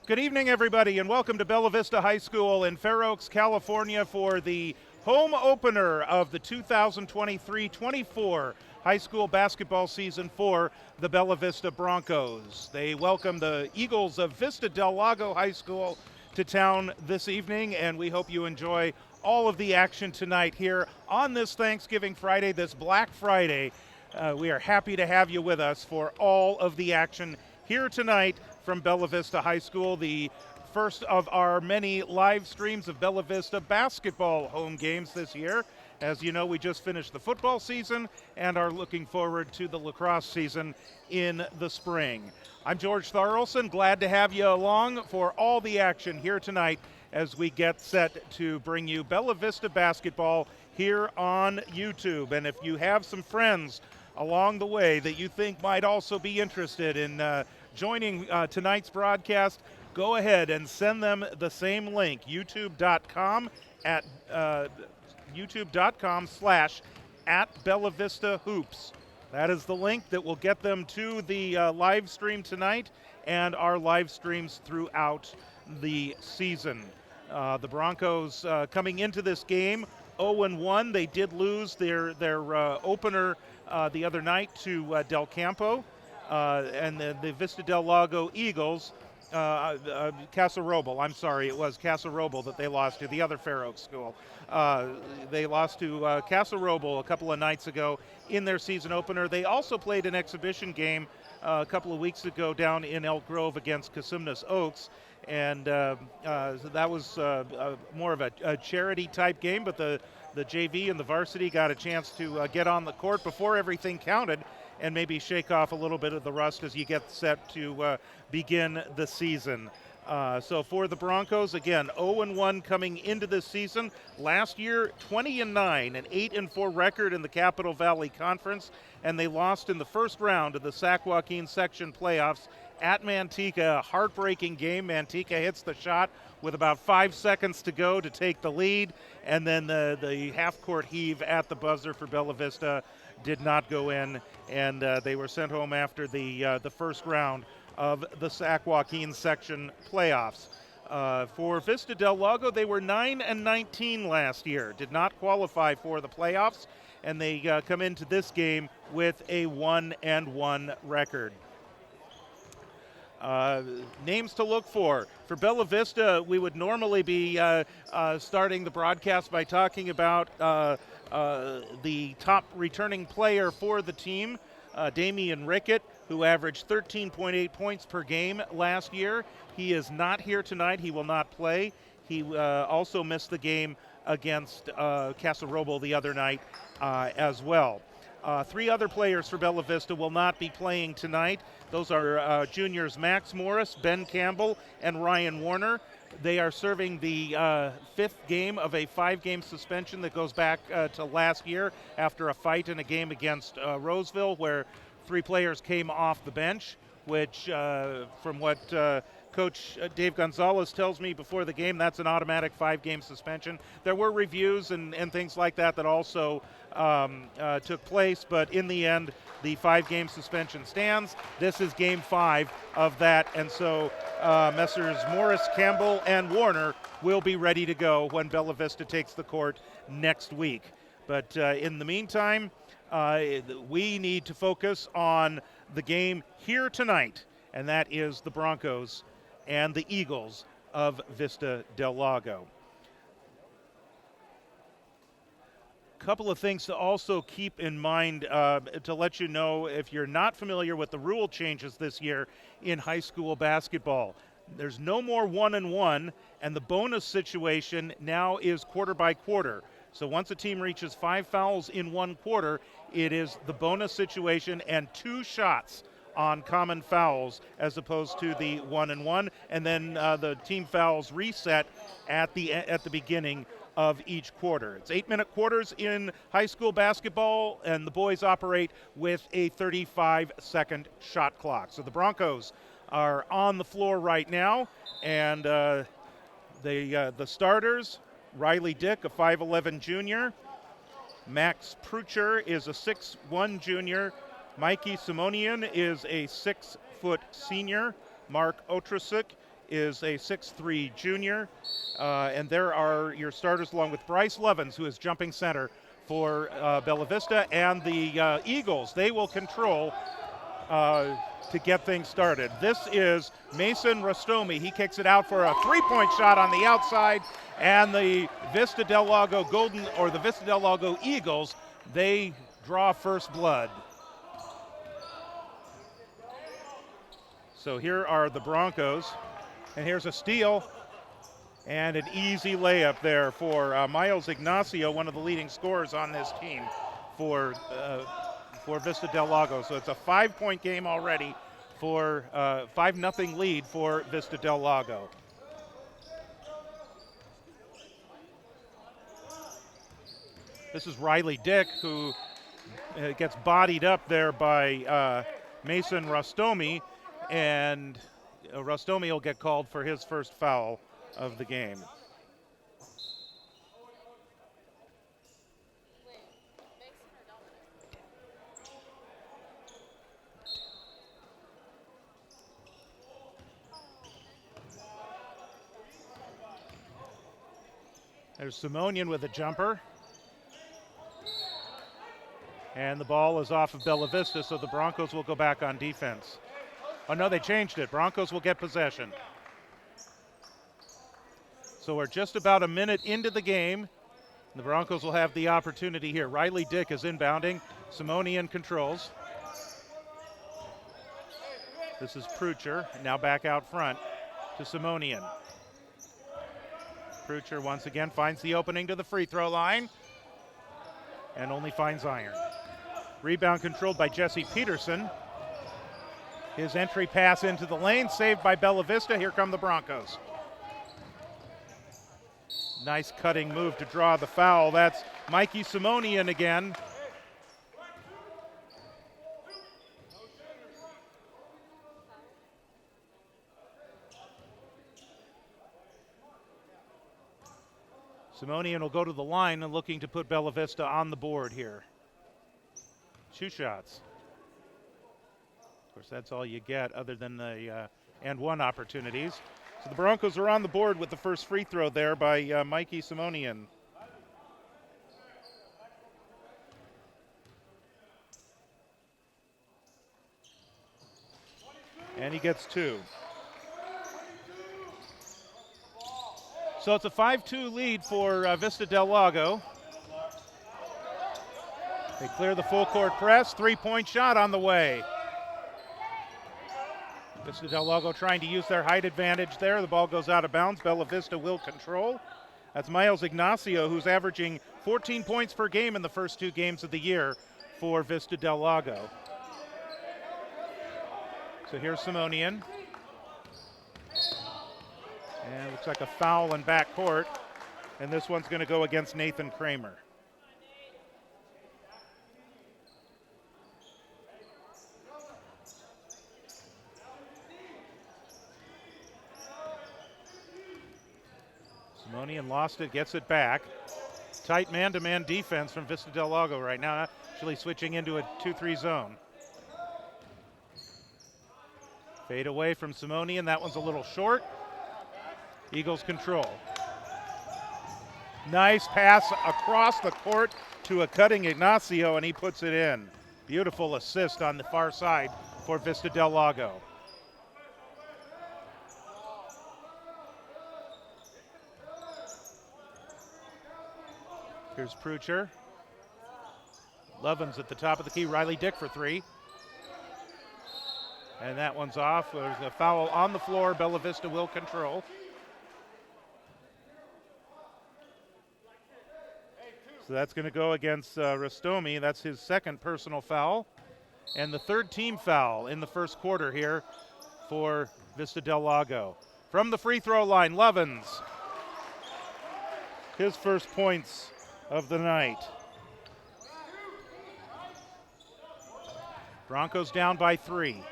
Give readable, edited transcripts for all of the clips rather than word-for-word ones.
Good evening, everybody, and welcome to Bella Vista High School in Fair Oaks, California for the home opener of the 2023-24 high school basketball season for the Bella Vista Broncos. They welcome the Eagles of Vista Del Lago High School to town this evening, and we hope you enjoy all of the action tonight here on this Thanksgiving Friday, this Black Friday. We are happy to have you with us for all of the action here tonight from Bella Vista High School, the first of our many live streams of Bella Vista basketball home games this year. As you know, we just finished the football season and are looking forward to the lacrosse season in the spring. I'm George Tharlson, glad to have you along for all the action here tonight as we get set to bring you Bella Vista basketball here on YouTube. And if you have some friends along the way that you think might also be interested in joining tonight's broadcast, go ahead and send them the same link, youtube.com at youtube.com/@BellaVistaHoops. That is the link that will get them to the live stream tonight and our live streams throughout the season. The Broncos coming into this game 0-1. They did lose their opener the other night to Del Campo. And the Vista Del Lago Eagles, Casa Roble, I'm sorry, it was Casa Roble that they lost to, the other Fair Oaks school. They lost to Casa Roble a couple of nights ago in their season opener. They also played an exhibition game a couple of weeks ago down in Elk Grove against Casumnas Oaks. And so that was more of a charity type game, but the JV and the varsity got a chance to get on the court before everything counted and maybe shake off a little bit of the rust as you get set to begin the season. So for the Broncos, again, 0-1 coming into this season. Last year, 20-9, an 8-4 record in the Capital Valley Conference, and they lost in the first round of the Sac Joaquin section playoffs at Manteca. A heartbreaking game. Manteca hits the shot with about 5 seconds to go to take the lead, and then the half-court heave at the buzzer for Bella Vista did not go in, and they were sent home after the first round of the Sac Joaquin section playoffs. For Vista Del Lago, they were 9-19 last year, did not qualify for the playoffs, and they come into this game with a 1-1 record. Names to look for. For Bella Vista, we would normally be starting the broadcast by talking about the top returning player for the team, Damian Rickett, who averaged 13.8 points per game last year. He is not here tonight. He will not play. He also missed the game against Casa Roble the other night as well. Three other players for Bella Vista will not be playing tonight. Those are juniors Max Morris, Ben Campbell, and Ryan Warner. They are serving the fifth game of a 5-game suspension that goes back to last year after a fight in a game against Roseville where 3 players came off the bench, which from what Coach Dave Gonzalez tells me before the game, that's an automatic 5-game suspension. There were reviews and things like that also took place, but in the end, the 5-game suspension stands. This is game 5 of that, and so Messrs. Morris, Campbell, and Warner will be ready to go when Bella Vista takes the court next week. But in the meantime, we need to focus on the game here tonight, and that is the Broncos and the Eagles of Vista Del Lago. Couple of things to also keep in mind to let you know if you're not familiar with the rule changes this year in high school basketball. There's no more 1-1, and the bonus situation now is quarter by quarter. So once a team reaches 5 fouls in one quarter, it is the bonus situation and 2 shots on common fouls as opposed to the 1-1, and then the team fouls reset at the beginning of each quarter. It's 8-minute quarters in high school basketball, and the boys operate with a 35-second shot clock. So the Broncos are on the floor right now, and the starters, Riley Dick, a 5'11 junior. Max Prucher is a 6'1 junior. Mikey Simonian is a 6-foot senior. Mark Otrasik is a 6'3 junior. And there are your starters along with Bryce Lovins, who is jumping center for Bella Vista, and the Eagles. They will control to get things started. This is Mason Rastomi. He kicks it out for a three-point shot on the outside, and the Vista Del Lago the Vista Del Lago Eagles, they draw first blood. So here are the Broncos, and here's a steal and an easy layup there for Miles Ignacio, one of the leading scorers on this team for Vista Del Lago. So it's a 5-point game already for 5-0 lead for Vista Del Lago. This is Riley Dick, who gets bodied up there by Mason Rastomi, and Rastomi will get called for his first foul of the game. There's Simonian with a jumper. And the ball is off of Bella Vista, so the Broncos will go back on defense. Oh, no, they changed it. Broncos will get possession. So we're just about a minute into the game. The Broncos will have the opportunity here. Riley Dick is inbounding. Simonian controls. This is Prucher, now back out front to Simonian. Prucher once again finds the opening to the free throw line and only finds iron. Rebound controlled by Jesse Peterson. His entry pass into the lane, saved by Bella Vista. Here come the Broncos. Nice cutting move to draw the foul. That's Mikey Simonian again. Simonian will go to the line and looking to put Bella Vista on the board here. 2 shots. Of course, that's all you get other than the and one opportunities. So the Broncos are on the board with the first free throw there by Mikey Simonian. And he gets 2. So it's a 5-2 lead for Vista Del Lago. They clear the full court press. 3-point shot on the way. Vista Del Lago trying to use their height advantage there. The ball goes out of bounds. Bella Vista will control. That's Miles Ignacio, who's averaging 14 points per game in the first 2 games of the year for Vista Del Lago. So here's Simonian. And it looks like a foul in backcourt. And this one's going to go against Nathan Kramer. Simonian lost it, gets it back. Tight man-to-man defense from Vista Del Lago right now, actually switching into a 2-3 zone. Fade away from Simonian, that one's a little short. Eagles control. Nice pass across the court to a cutting Ignacio, and he puts it in. Beautiful assist on the far side for Vista Del Lago. Here's Prucher. Lovins at the top of the key. Riley Dick for 3. And that one's off. There's a foul on the floor. Bella Vista will control. So that's going to go against Rastomi. That's his second personal foul. And the third team foul in the first quarter here for Vista Del Lago. From the free throw line, Lovins. His first points of the night. Broncos down by 3.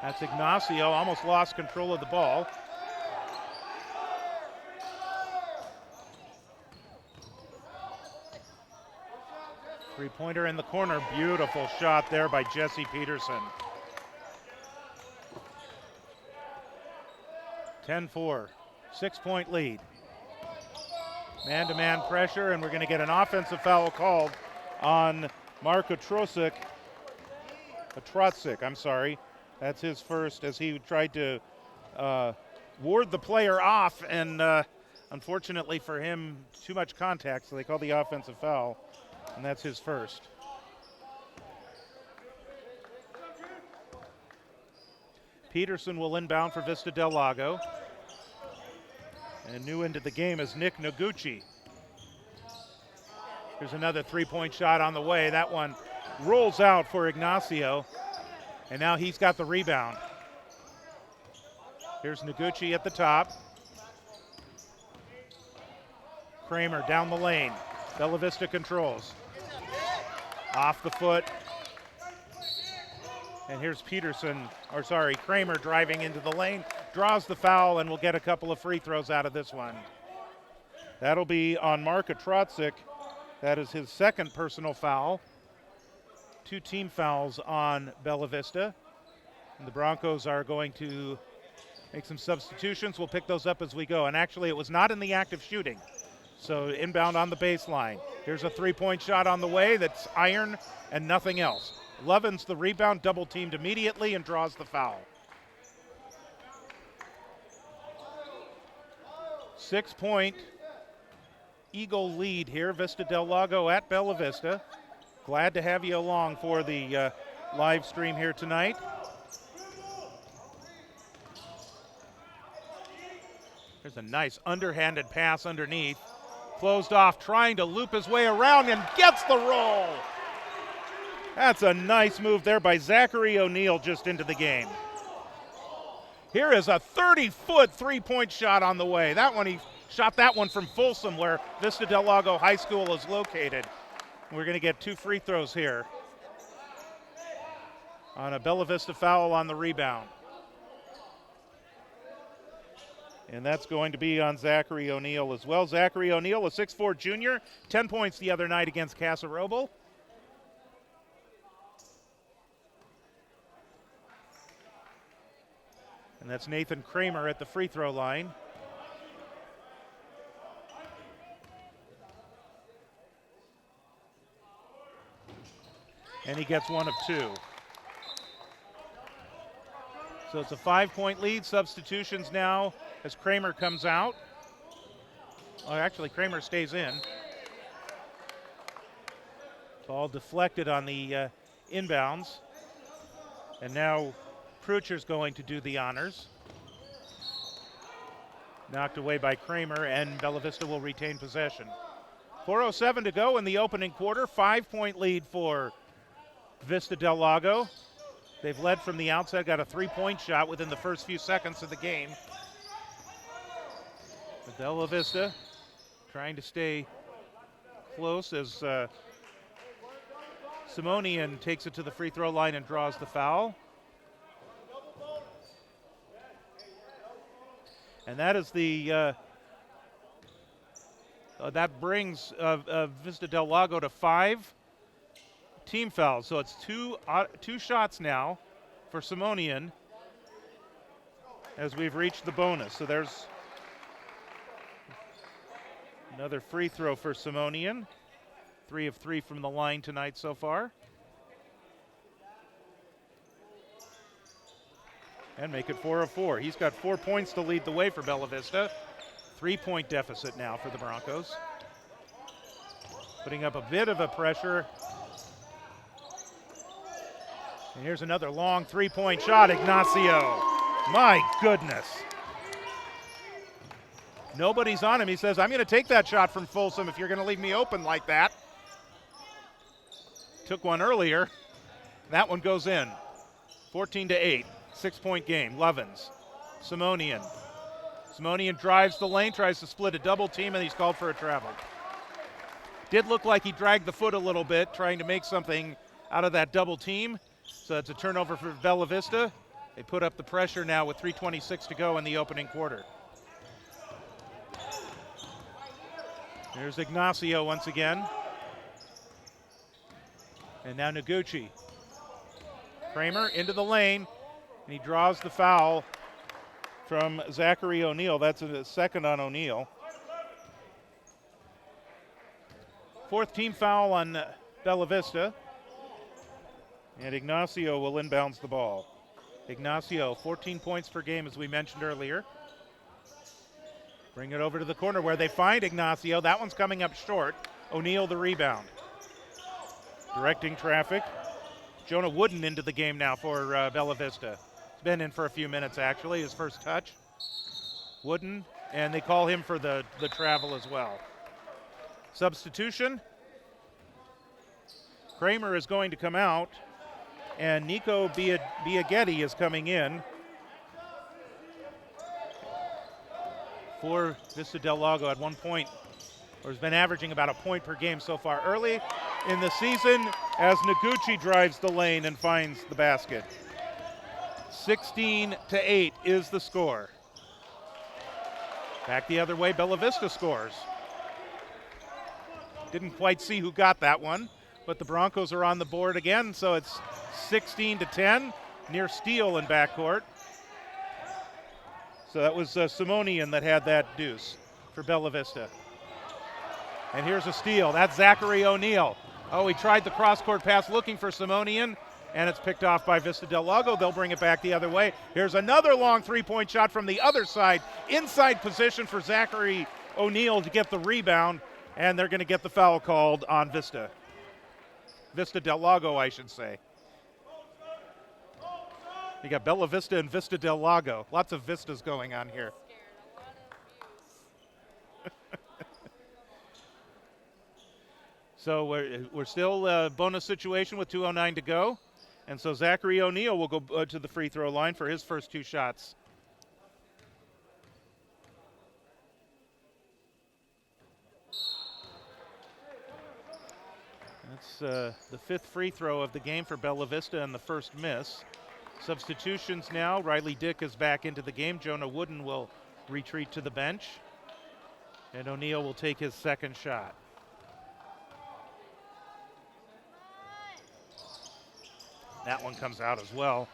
That's Ignacio, almost lost control of the ball. Three-pointer in the corner, beautiful shot there by Jesse Peterson. 10-4, 6-point lead. Man-to-man pressure, and we're going to get an offensive foul called on Mark Atrocic. That's his first, as he tried to ward the player off, and unfortunately for him, too much contact, so they call the offensive foul, and that's his first. Peterson will inbound for Vista Del Lago. And new into the game is Nick Noguchi. Here's another three-point shot on the way. That one rolls out for Ignacio, and now he's got the rebound. Here's Noguchi at the top. Kramer down the lane. Bella Vista controls. Off the foot. And here's Kramer driving into the lane, draws the foul, and will get a couple of free throws out of this one. That'll be on Mark Atrocic. That is his second personal foul. 2 team fouls on Bella Vista. And the Broncos are going to make some substitutions. We'll pick those up as we go. And actually, it was not in the act of shooting. So inbound on the baseline. Here's a three-point shot on the way that's iron and nothing else. Lovins the rebound, double teamed immediately, and draws the foul. 6-point Eagle lead here. Vista Del Lago at Bella Vista. Glad to have you along for the live stream here tonight. There's a nice underhanded pass underneath. Closed off, trying to loop his way around, and gets the roll. That's a nice move there by Zachary O'Neal just into the game. Here is a 30-foot three-point shot on the way. He shot that one from Folsom, where Vista Del Lago High School is located. We're going to get 2 free throws here on a Bella Vista foul on the rebound. And that's going to be on Zachary O'Neal as well. Zachary O'Neal, a 6'4 junior, 10 points the other night against Casa Roble. And that's Nathan Kramer at the free throw line. And he gets 1 of 2. So it's a 5-point lead. Substitutions now as Kramer comes out. Oh, actually, Kramer stays in. Ball deflected on the inbounds. And now Prucher's going to do the honors. Knocked away by Kramer, and Bella Vista will retain possession. 4:07 to go in the opening quarter. 5-point lead for Vista Del Lago. They've led from the outside, got a 3-point shot within the first few seconds of the game. But Bella Vista trying to stay close as Simonian takes it to the free throw line and draws the foul. And that is that brings Vista Del Lago to 5 team fouls. So it's two shots now for Simonian as we've reached the bonus. So there's another free throw for Simonian. 3 of 3 from the line tonight so far. And make it 4 of 4. He's got 4 points to lead the way for Bella Vista. 3-point deficit now for the Broncos. Putting up a bit of a pressure. And here's another long 3-point shot, Ignacio. My goodness. Nobody's on him. He says, I'm going to take that shot from Folsom if you're going to leave me open like that. Took one earlier. That one goes in. 14-8. 6-point game. Lovins. Simonian. Simonian drives the lane, tries to split a double team, and he's called for a travel. Did look like he dragged the foot a little bit, trying to make something out of that double team. So it's a turnover for Bella Vista. They put up the pressure now with 3:26 to go in the opening quarter. There's Ignacio once again. And now Noguchi. Kramer into the lane, and he draws the foul from Zachary O'Neal. That's a second on O'Neal. Fourth team foul on Bella Vista. And Ignacio will inbounds the ball. Ignacio, 14 points per game, as we mentioned earlier. Bring it over to the corner where they find Ignacio. That one's coming up short. O'Neal the rebound. Directing traffic. Jonah Wooden into the game now for Bella Vista. He's been in for a few minutes, actually, his first touch. Wooden, and they call him for the travel as well. Substitution. Kramer is going to come out, and Nico Biaghetti is coming in for Vista Del Lago at 1 point, or has been averaging about a point per game so far early in the season as Noguchi drives the lane and finds the basket. 16-8 is the score. Back the other way, Bella Vista scores. Didn't quite see who got that one, but the Broncos are on the board again, so it's 16-10, near steal in backcourt. So that was Simonian that had that deuce for Bella Vista. And here's a steal. That's Zachary O'Neal. Oh, he tried the cross-court pass looking for Simonian, and it's picked off by Vista Del Lago. They'll bring it back the other way. Here's another long three-point shot from the other side. Inside position for Zachary O'Neal to get the rebound, and they're going to get the foul called on Vista. Vista Del Lago, I should say. You got Bella Vista and Vista Del Lago. Lots of vistas going on here. So we're still bonus situation with 2:09 to go. And so Zachary O'Neal will go to the free throw line for his first two shots. That's the fifth free throw of the game for Bella Vista and the first miss. Substitutions now. Riley Dick is back into the game. Jonah Wooden will retreat to the bench. And O'Neal will take his second shot. That one comes out as well.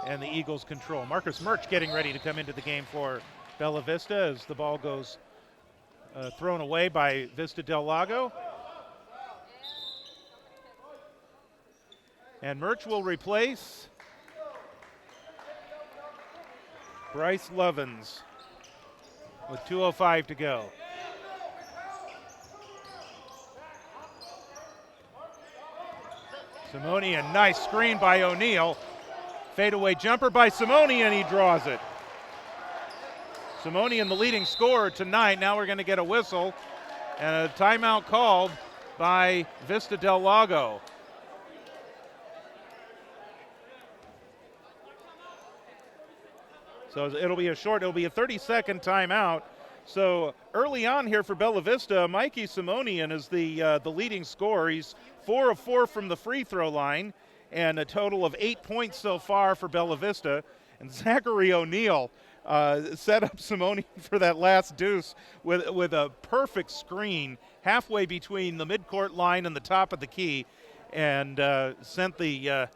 And the Eagles control. Marcus Murch getting ready to come into the game for Bella Vista as the ball goes thrown away by Vista Del Lago. And Murch will replace Bryce Lovins with 2:05 to go. Simonian, nice screen by O'Neal. Fadeaway jumper by Simonian, he draws it. Simonian, the leading scorer tonight. Now we're going to get a whistle and a timeout called by Vista Del Lago. So it'll be a 30-second timeout. So early on here for Bella Vista, Mikey Simonian is the leading scorer. He's 4 of 4 from the free throw line and a total of 8 points so far for Bella Vista. And Zachary O'Neal set up Simonian for that last deuce with a perfect screen halfway between the midcourt line and the top of the key, and sent the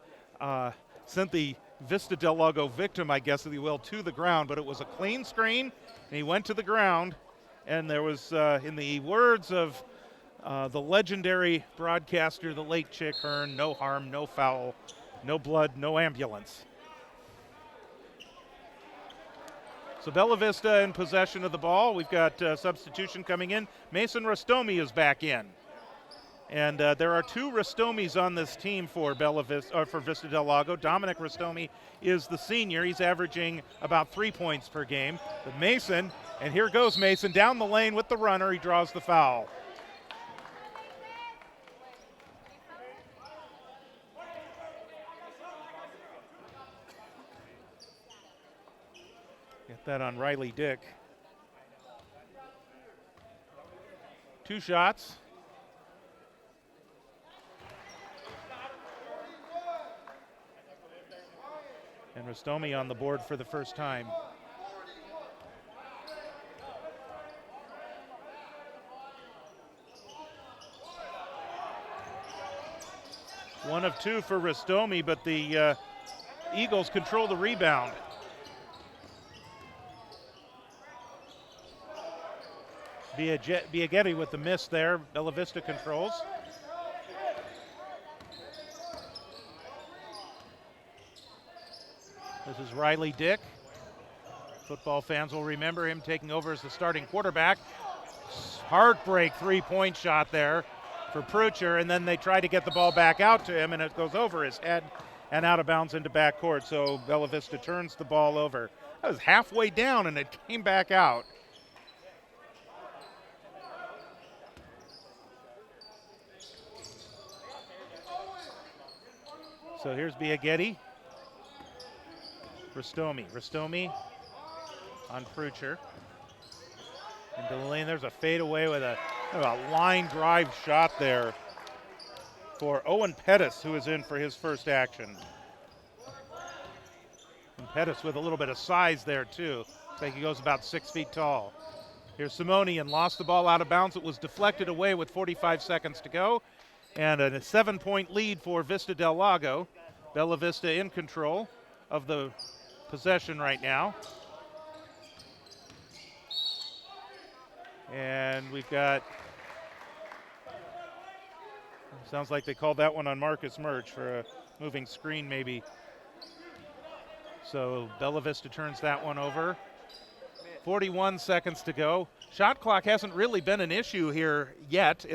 Vista Del Lago victim, I guess, if you will, to the ground. But it was a clean screen, and he went to the ground. And there was, in the words of the legendary broadcaster, the late Chick Hearn, no harm, no foul, no blood, no ambulance. So Bella Vista in possession of the ball. We've got substitution coming in. Mason Rastomi is back in. And there are two Rastomis on this team for Vista Del Lago. Dominic Rastomi is the senior. He's averaging about 3 points per game. But Mason, and here goes Mason down the lane with the runner. He draws the foul. Get that on Riley Dick. 2 shots. And Rastomi on the board for the first time. One of 2 for Rastomi, but the Eagles control the rebound. Biaghetti with the miss there. Bella Vista controls. This is Riley Dick. Football fans will remember him taking over as the starting quarterback. Heartbreak three-point shot there for Prucher, and then they try to get the ball back out to him, and it goes over his head and out of bounds into backcourt. So Bella Vista turns the ball over. That was halfway down, and it came back out. So here's Biaghetti. Rastomi on Prucher. Into the lane, there's a fadeaway with a line drive shot there for Owen Pettis, who is in for his first action. And Pettis with a little bit of size there too. Looks like he goes about 6 feet tall. Here's Simonian, lost the ball out of bounds. It was deflected away with 45 seconds to go. And a 7-point lead for Vista Del Lago. Bella Vista in control of the possession right now. And we've got, sounds like they called that one on Marcus Murch for a moving screen maybe. So Bella Vista turns that one over. 41 seconds to go. Shot clock hasn't really been an issue here yet.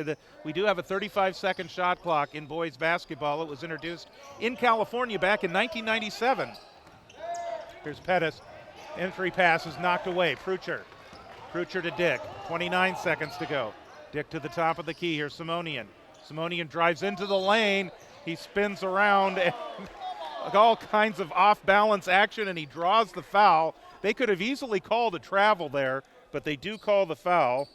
We do have a 35-second shot clock in boys basketball. It was introduced in California back in 1997. Here's Pettis. Entry pass is knocked away. Prucher to Dick. 29 seconds to go. Dick to the top of the key. Here's Simonian. Simonian drives into the lane. He spins around and all kinds of off-balance action, and he draws the foul. They could have easily called a travel there, but they do call the foul.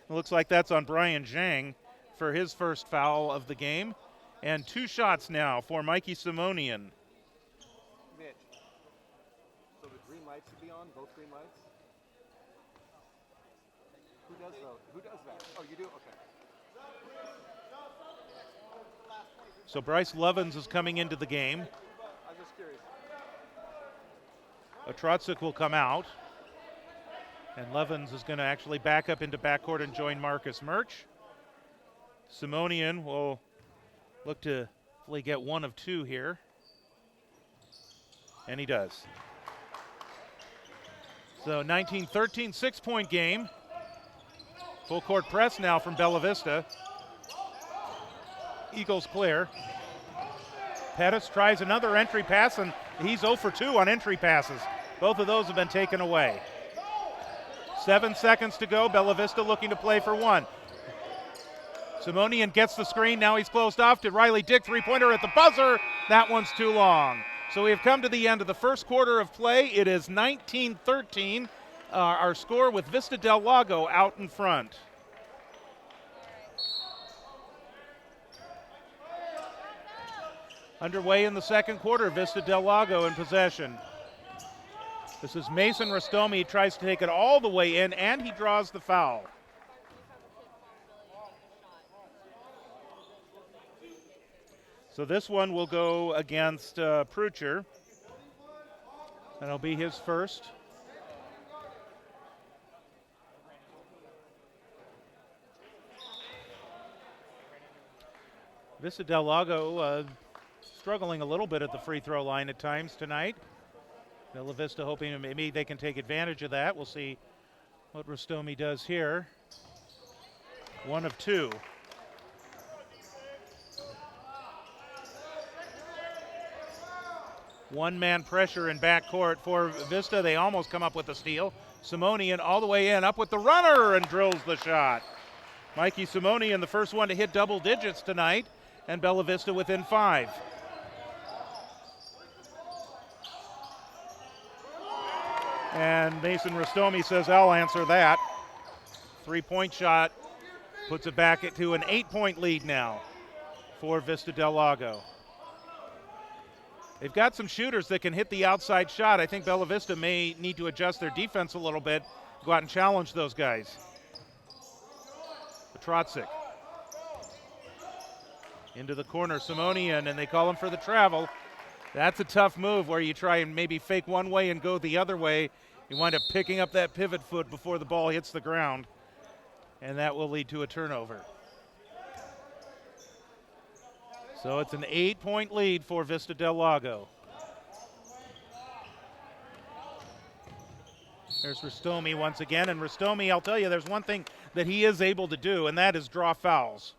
It looks like that's on Brian Zhang for his first foul of the game. And 2 shots now for Mikey Simonian. Mitch, so the green lights should be on, both green lights? Who does that? Oh, you do? Okay. So Bryce Lovins is coming into the game. I'm just curious. Trotsik will come out. And Lovins is going to actually back up into backcourt and join Marcus Murch. Simonian will look to hopefully get 1 of 2 here. And he does. So 19-13, 6-point game. Full court press now from Bella Vista. Eagles clear. Pettis tries another entry pass, and he's 0 for 2 on entry passes. Both of those have been taken away. 7 seconds to go. Bella Vista looking to play for 1. Simonian gets the screen. Now he's closed off to Riley Dick. Three-pointer at the buzzer. That one's too long. So we have come to the end of the first quarter of play. It is 19-13. Our score with Vista Del Lago out in front. Underway in the second quarter, Vista Del Lago in possession. This is Mason Rastomi. He tries to take it all the way in, and he draws the foul. So this one will go against Prucher. That'll be his first. Vista Del Lago struggling a little bit at the free throw line at times tonight. Bella Vista hoping maybe they can take advantage of that. We'll see what Rastomi does here. 1 of 2. One-man pressure in backcourt for Vista. They almost come up with a steal. Simonian all the way in, up with the runner, and drills the shot. Mikey Simonian, the first one to hit double digits tonight, and Bella Vista within 5. And Mason Rastomi says, I'll answer that. 3-point shot puts it back to an 8-point lead now for Vista Del Lago. They've got some shooters that can hit the outside shot. I think Bella Vista may need to adjust their defense a little bit, go out and challenge those guys. Trotsik into the corner, Simonian, and they call him for the travel. That's a tough move where you try and maybe fake one way and go the other way. You wind up picking up that pivot foot before the ball hits the ground, and that will lead to a turnover. So it's an 8-point lead for Vista Del Lago. There's Rastomi once again, and Rastomi, I'll tell you, there's one thing that he is able to do, and that is draw fouls.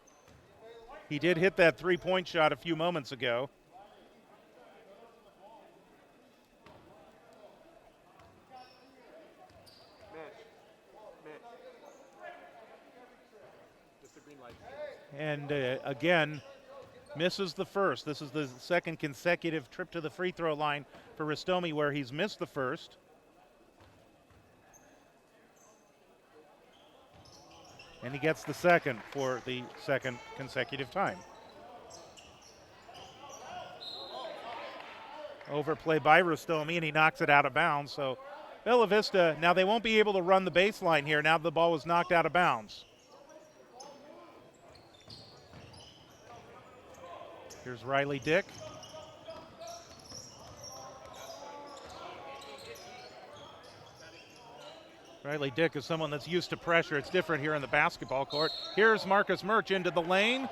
He did hit that three-point shot a few moments ago. And again, misses the first. This is the second consecutive trip to the free throw line for Rastomi where he's missed the first. And he gets the second for the second consecutive time. Overplay by Rastomi, and he knocks it out of bounds. So Bella Vista, now they won't be able to run the baseline here now the ball was knocked out of bounds. Here's Riley Dick. Riley Dick is someone that's used to pressure. It's different here in the basketball court. Here's Marcus Murch into the lane.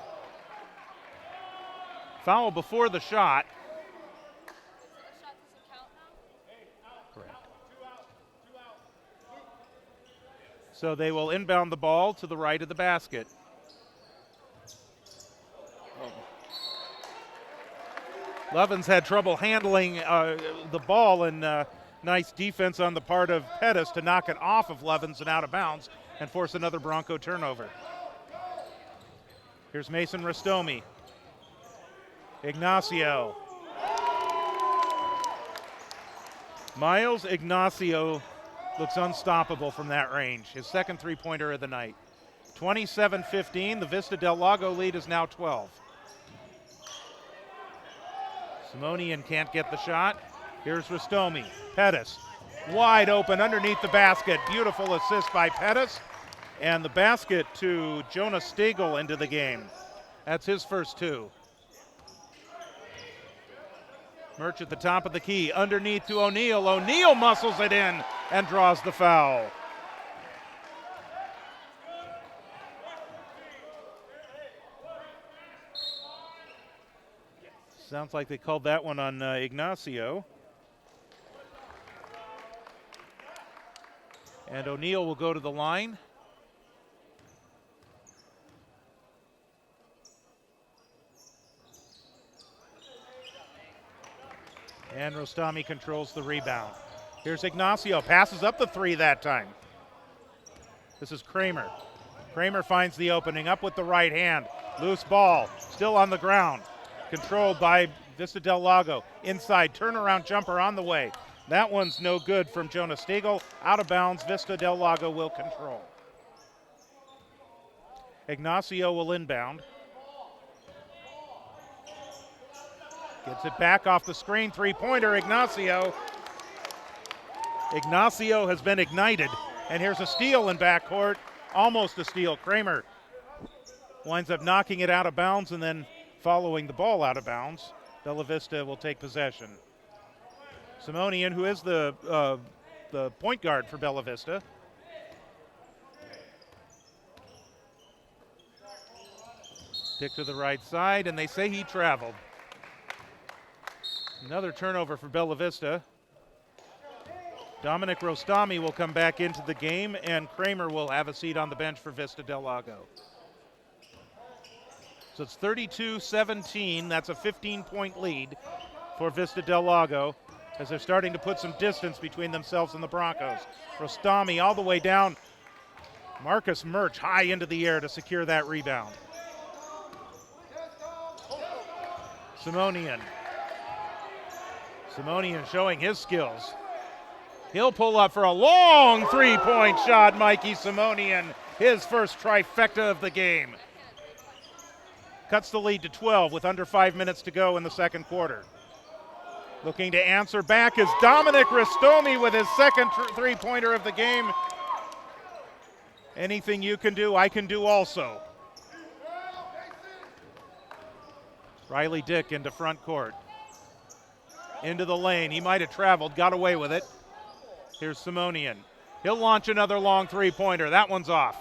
Foul before the shot. Correct. So they will inbound the ball to the right of the basket. Levens had trouble handling the ball, and nice defense on the part of Pettis to knock it off of Levens and out of bounds and force another Bronco turnover. Here's Mason Rastomi. Ignacio. Miles Ignacio looks unstoppable from that range. His second three-pointer of the night. 27-15, the Vista Del Lago lead is now 12. Simonian can't get the shot. Here's Rastomi. Pettis, wide open underneath the basket. Beautiful assist by Pettis. And the basket to Jonas Stiegel into the game. That's his first two. Murch at the top of the key. Underneath to O'Neal. O'Neal muscles it in and draws the foul. Sounds like they called that one on Ignacio. And O'Neal will go to the line. And Rastomi controls the rebound. Here's Ignacio, passes up the three that time. This is Kramer. Kramer finds the opening, up with the right hand. Loose ball, still on the ground. Controlled by Vista Del Lago. Inside, turnaround jumper on the way. That one's no good from Jonas Stiegel. Out of bounds, Vista Del Lago will control. Ignacio will inbound. Gets it back off the screen, three-pointer, Ignacio. Ignacio has been ignited, and here's a steal in backcourt. Almost a steal. Kramer winds up knocking it out of bounds and then following the ball out of bounds. Bella Vista will take possession. Simonian, who is the point guard for Bella Vista. Pick to the right side, and they say he traveled. Another turnover for Bella Vista. Dominic Rastomi will come back into the game, and Kramer will have a seat on the bench for Vista Del Lago. So it's 32-17. That's a 15-point lead for Vista Del Lago as they're starting to put some distance between themselves and the Broncos. Rastomi all the way down. Marcus Murch high into the air to secure that rebound. Simonian. Simonian showing his skills. He'll pull up for a long three-point shot, Mikey Simonian. His first trifecta of the game. Cuts the lead to 12 with under 5 minutes to go in the second quarter. Looking to answer back is Dominic Rastomi with his second three-pointer of the game. Anything you can do, I can do also. Riley Dick into front court. Into the lane. He might have traveled, got away with it. Here's Simonian. He'll launch another long three-pointer. That one's off.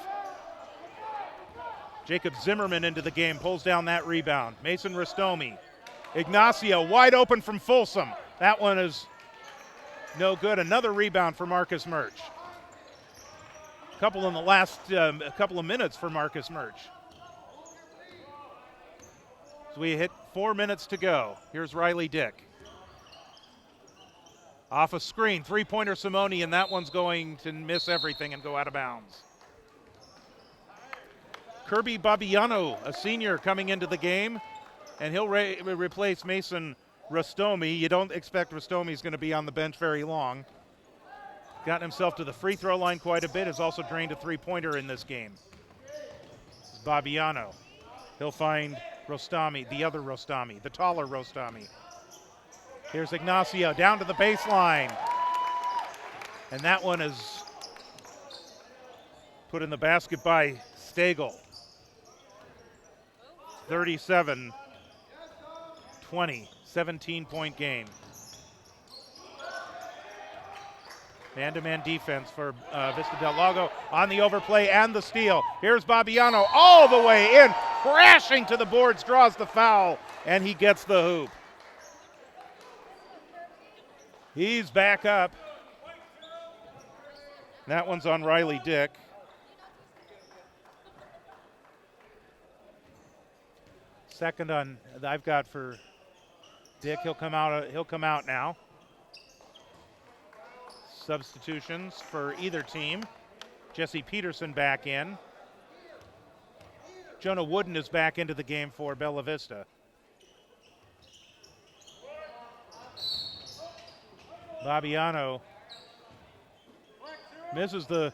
Jacob Zimmerman into the game, pulls down that rebound. Mason Rastomi. Ignacio wide open from Folsom. That one is no good. Another rebound for Marcus Murch. Couple in the last couple of minutes for Marcus Murch. So we hit 4 minutes to go. Here's Riley Dick. Off a screen, three-pointer Simonian. That one's going to miss everything and go out of bounds. Kirby Babiano, a senior, coming into the game, and he'll replace Mason Rastomi. You don't expect Rastomi's going to be on the bench very long. Gotten himself to the free throw line quite a bit, has also drained a three-pointer in this game. This is Babiano. He'll find Rostami, the other Rostami, the taller Rostami. Here's Ignacio down to the baseline. And that one is put in the basket by Stagel. 37-20, 17-point game. Man-to-man defense for Vista Del Lago on the overplay and the steal. Here's Babiano all the way in, crashing to the boards, draws the foul, and he gets the hoop. He's back up. That one's on Riley Dick. Second on I've got for Dick. He'll come out now. Substitutions for either team. Jesse Peterson back in. Jonah Wooden is back into the game for Bella Vista. Babiano misses the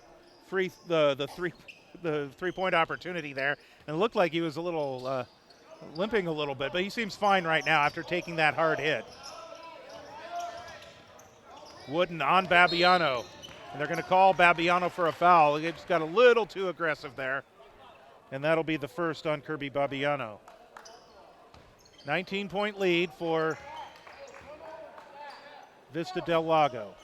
three-point opportunity there, and it looked like he was a little limping a little bit, but he seems fine right now after taking that hard hit. Wooden on Babiano, and they're going to call Babiano for a foul. He just got a little too aggressive there, and that'll be the first on Kirby Babiano. 19-point lead for Vista Del Lago.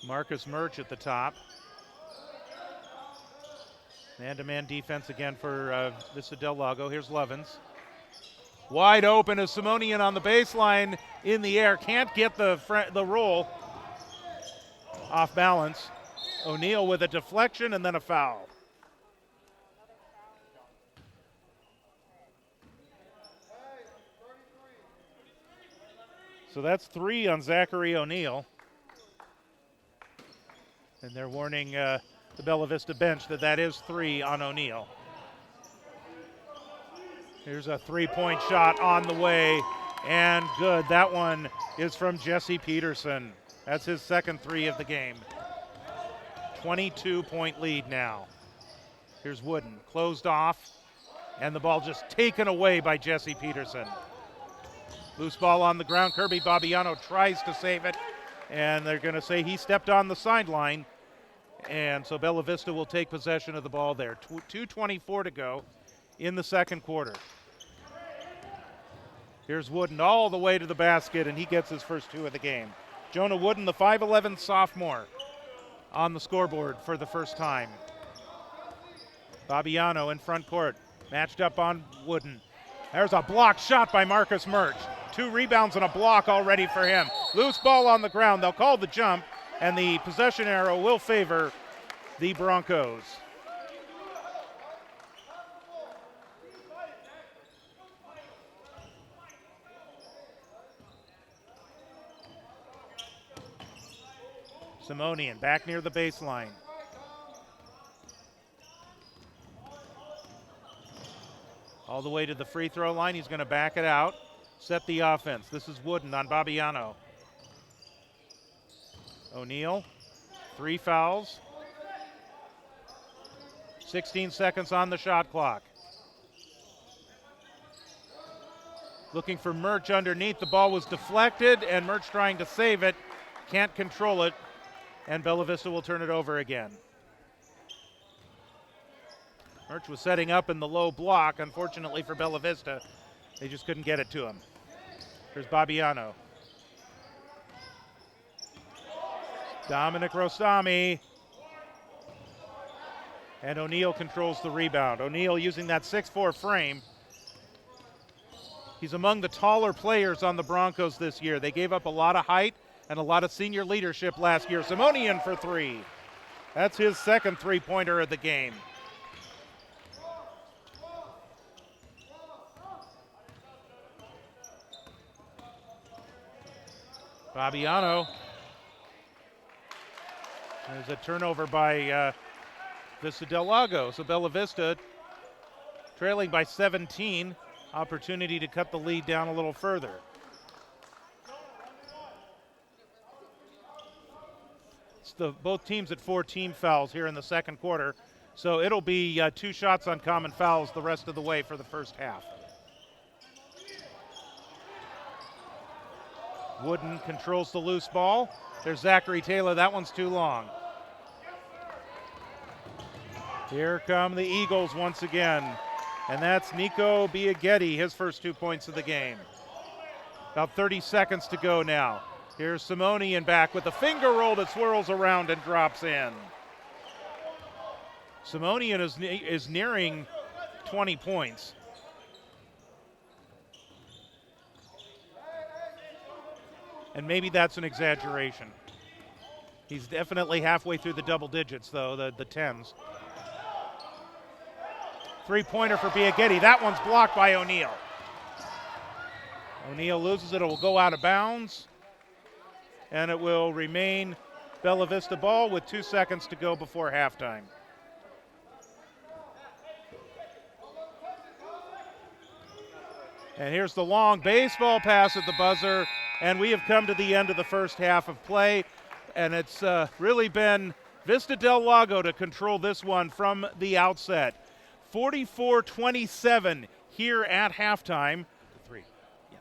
Marcus Murch at the top. Man-to-man defense again for Vista Del Lago. Here's Lovins. Wide open is Simonian on the baseline in the air. Can't get the roll. Off balance. O'Neal with a deflection and then a foul. So that's 3 on Zachary O'Neal. And they're warning the Bella Vista bench that is 3 on O'Neal. Here's a three-point shot on the way, and good. That one is from Jesse Peterson. That's his second 3 of the game. 22-point lead now. Here's Wooden, closed off, and the ball just taken away by Jesse Peterson. Loose ball on the ground. Kirby Babiano tries to save it, and they're going to say he stepped on the sideline. And so Bella Vista will take possession of the ball there. 2:24 to go in the second quarter. Here's Wooden all the way to the basket, and he gets his first 2 of the game. Jonah Wooden, the 5'11 sophomore, on the scoreboard for the first time. Babiano in front court, matched up on Wooden. There's a blocked shot by Marcus Murch. 2 rebounds and a block already for him. Loose ball on the ground. They'll call the jump, and the possession arrow will favor the Broncos. Simonian back near the baseline. All the way to the free throw line. He's going to back it out, set the offense. This is Wooden on Babiano. O'Neal, 3 fouls. 16 seconds on the shot clock. Looking for Murch underneath. The ball was deflected, and Murch trying to save it. Can't control it, and Bella Vista will turn it over again. Murch was setting up in the low block. Unfortunately for Bella Vista, they just couldn't get it to him. Here's Babiano. Dominic Rostami. And O'Neal controls the rebound. O'Neal using that 6'4" frame. He's among the taller players on the Broncos this year. They gave up a lot of height and a lot of senior leadership last year. Simonian for three. That's his second three-pointer of the game. Fabiano. There's a turnover by Vista Del Lago. So Bella Vista trailing by 17. Opportunity to cut the lead down a little further. It's both teams at 4 team fouls here in the second quarter. So it'll be 2 shots on common fouls the rest of the way for the first half. Wooden controls the loose ball. There's Zachary Taylor. That one's too long. Here come the Eagles once again. And that's Nico Biaghetti, his first 2 points of the game. About 30 seconds to go now. Here's Simonian back with a finger roll that swirls around and drops in. Simonian is nearing 20 points. And maybe that's an exaggeration. He's definitely halfway through the double digits, though, the tens. Three-pointer for Biaghetti. That one's blocked by O'Neal. O'Neal loses it. It will go out of bounds. And it will remain Bella Vista ball with 2 seconds to go before halftime. And here's the long baseball pass at the buzzer. And we have come to the end of the first half of play. And it's really been Vista Del Lago to control this one from the outset. 44-27 here at halftime. Three. Yeah.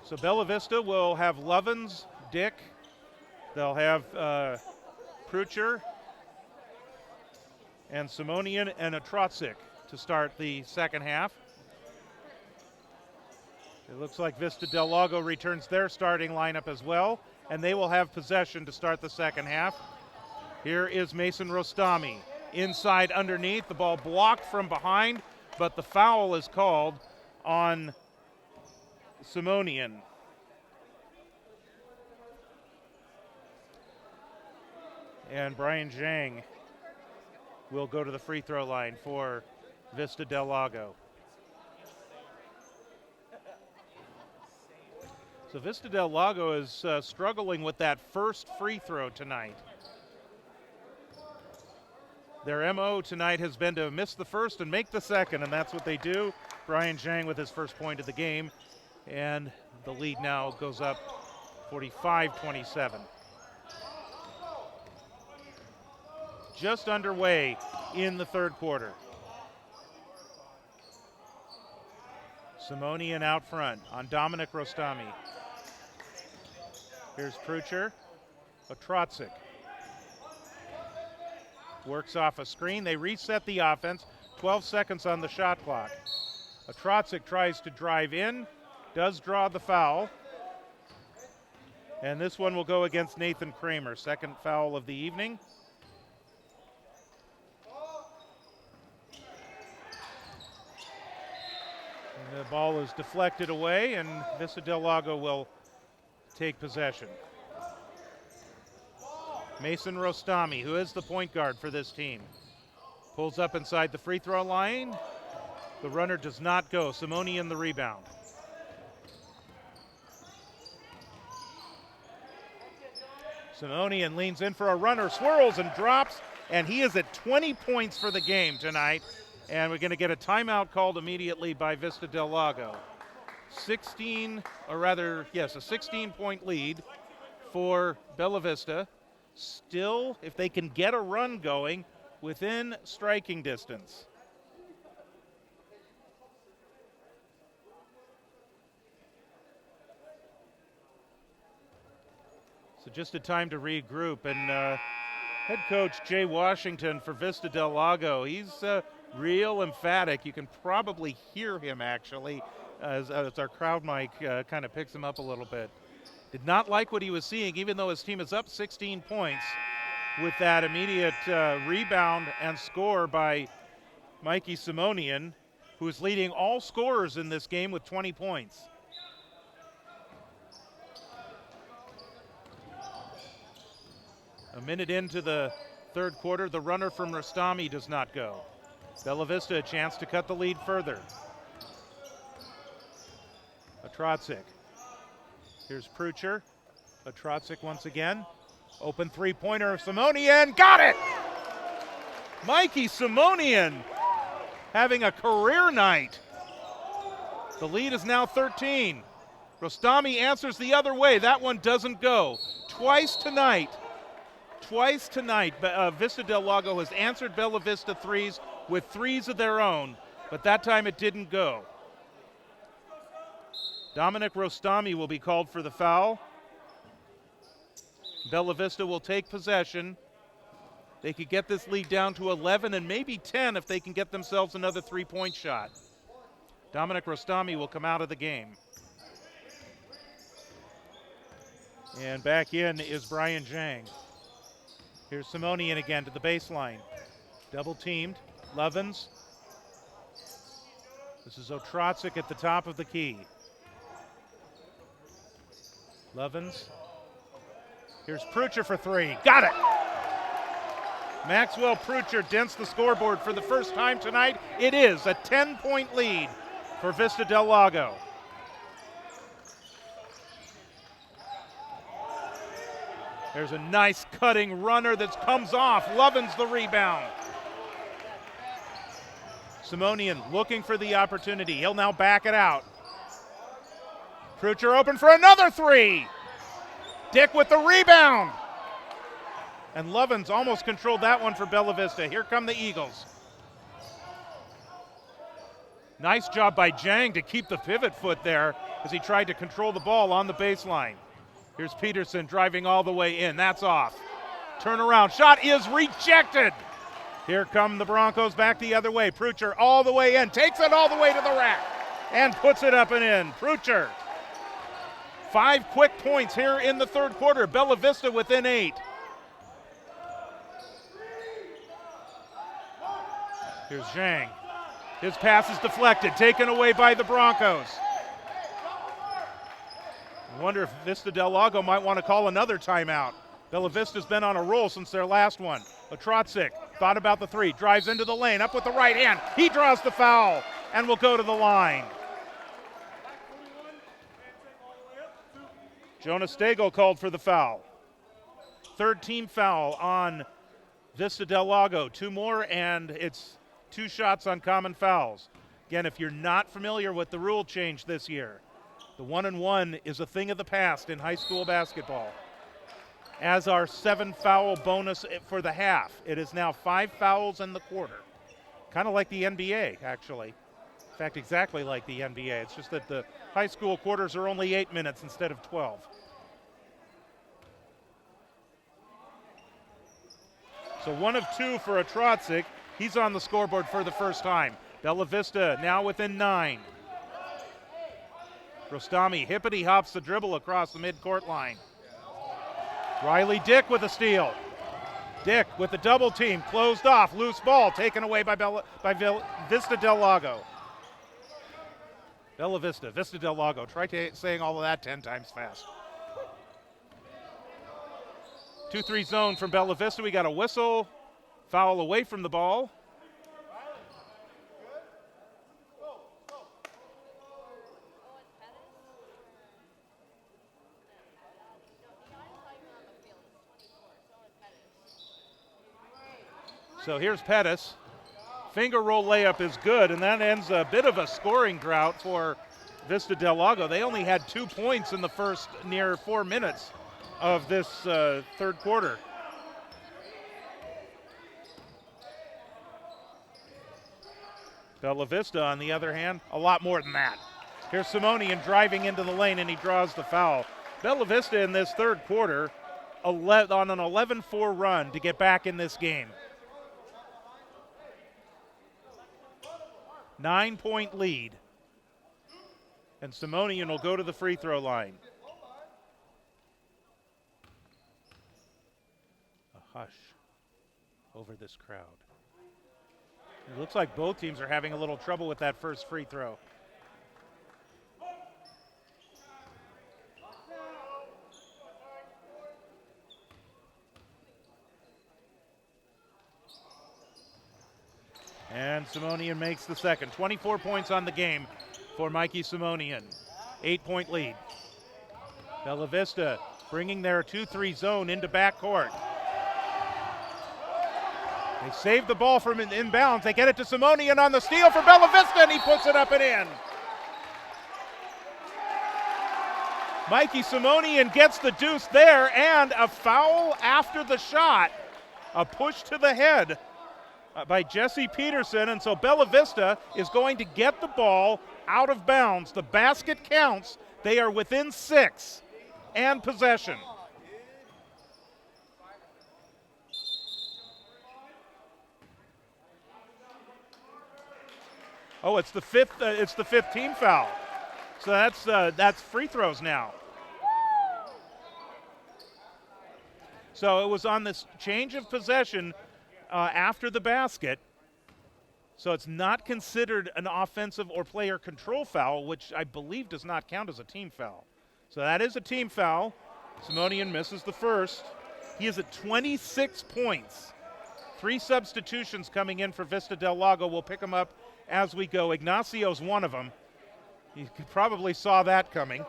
So Bella Vista will have Lovins, Dick. They'll have Prucher and Simonian and Atrotzik to start the second half. It looks like Vista Del Lago returns their starting lineup as well, and they will have possession to start the second half. Here is Mason Rostami. Inside underneath, the ball blocked from behind, but the foul is called on Simonian. And Brian Zhang will go to the free throw line for Vista Del Lago. So Vista Del Lago is struggling with that first free throw tonight. Their MO tonight has been to miss the first and make the second, and that's what they do. Brian Zhang with his first point of the game, and the lead now goes up 45-27. Just underway in the third quarter. Simonian out front on Dominic Rostami. Here's Prucher. Atrotzik works off a screen. They reset the offense. 12 seconds on the shot clock. Atrotzik tries to drive in, does draw the foul. And this one will go against Nathan Kramer, second foul of the evening. And the ball is deflected away, and Vista Del Lago will take possession. Mason Rostami, who is the point guard for this team, pulls up inside the free throw line. The runner does not go. Simonian the rebound. Simonian leans in for a runner, swirls and drops, and he is at 20 points for the game tonight. And we're going to get a timeout called immediately by Vista Del Lago. A 16-point lead for Bella Vista. Still, if they can get a run going, within striking distance. So just a time to regroup, and Head coach Jay Washington for Vista Del Lago. He's real emphatic. You can probably hear him actually as our crowd mic kind of picks him up a little bit. Did not like what he was seeing, even though his team is up 16 points with that immediate rebound and score by Mikey Simonian, who is leading all scorers in this game with 20 points. A minute into the third quarter, the runner from Rostami does not go. Bella Vista a chance to cut the lead further. Atrotzik. Here's Prucher. Atrotzik once again. Open three-pointer, Simonian, got it! Mikey Simonian having a career night. The lead is now 13. Rostami answers the other way. That one doesn't go. Twice tonight, Vista Del Lago has answered Bella Vista threes with threes of their own, but that time it didn't go. Dominic Rostami will be called for the foul. Bella Vista will take possession. They could get this lead down to 11 and maybe 10 if they can get themselves another three-point shot. Dominic Rostami will come out of the game. And back in is Brian Zhang. Here's Simonian again to the baseline. Double teamed. Lovins. This is Otrotzik at the top of the key. Lovins. Here's Prucher for three. Got it! Maxwell Prucher dents the scoreboard for the first time tonight. It is a 10-point lead for Vista Del Lago. There's a nice cutting runner that comes off. Lovins the rebound. Simonian looking for the opportunity. He'll now back it out. Prucher open for another three. Dick with the rebound. And Lovins almost controlled that one for Bella Vista. Here come the Eagles. Nice job by Zhang to keep the pivot foot there as he tried to control the ball on the baseline. Here's Peterson driving all the way in. That's off. Turnaround shot is rejected. Here come the Broncos back the other way. Prucher all the way in. Takes it all the way to the rack and puts it up and in. Prucher. 5 quick points here in the third quarter. Bella Vista within 8. Here's Zhang. His pass is deflected, taken away by the Broncos. I wonder if Vista Del Lago might want to call another timeout. Bella Vista's been on a roll since their last one. Atrotzik thought about the three, drives into the lane, up with the right hand. He draws the foul and will go to the line. Jonas Stagel called for the foul. Third team foul on Vista Del Lago. 2 more and it's 2 shots on common fouls. Again, if you're not familiar with the rule change this year, the 1-and-1 is a thing of the past in high school basketball. As our 7 foul bonus for the half, it is now 5 fouls in the quarter. Kind of like the NBA, actually. In fact, exactly like the NBA. It's just that the high school quarters are only 8 minutes instead of 12. So 1 of 2 for Atrotzik. He's on the scoreboard for the first time. Bella Vista now within 9. Rostami hippity hops the dribble across the midcourt line. Riley Dick with a steal. Dick with the double team, closed off, loose ball taken away by Vista Del Lago. Bella Vista, Vista Del Lago. Try saying all of that 10 times fast. 2-3 zone from Bella Vista. We got a whistle, foul away from the ball. So here's Pettis. Finger roll layup is good, and that ends a bit of a scoring drought for Vista Del Lago. They only had 2 points in the first near 4 minutes of this third quarter. Bella Vista, on the other hand, a lot more than that. Here's Simonian driving into the lane, and he draws the foul. Bella Vista in this third quarter on an 11-4 run to get back in this game. 9-point lead. And Simonian will go to the free throw line. A hush over this crowd. It looks like both teams are having a little trouble with that first free throw. And Simonian makes the second. 24 points on the game for Mikey Simonian. 8-point lead. Bella Vista bringing their 2-3 zone into backcourt. They save the ball from inbounds. They get it to Simonian on the steal for Bella Vista, and he puts it up and in. Mikey Simonian gets the deuce there, and a foul after the shot. A push to the head by Jesse Peterson, and so Bella Vista is going to get the ball out of bounds. The basket counts. They are within 6 and possession. Oh, it's the fifth team foul. So that's free throws now. So it was on this change of possession after the basket. So it's not considered an offensive or player control foul, which I believe does not count as a team foul. So that is a team foul. Simonian misses the first. He is at 26 points. 3 substitutions coming in for Vista Del Lago. We'll pick them up as we go. Ignacio's one of them. You probably saw that coming.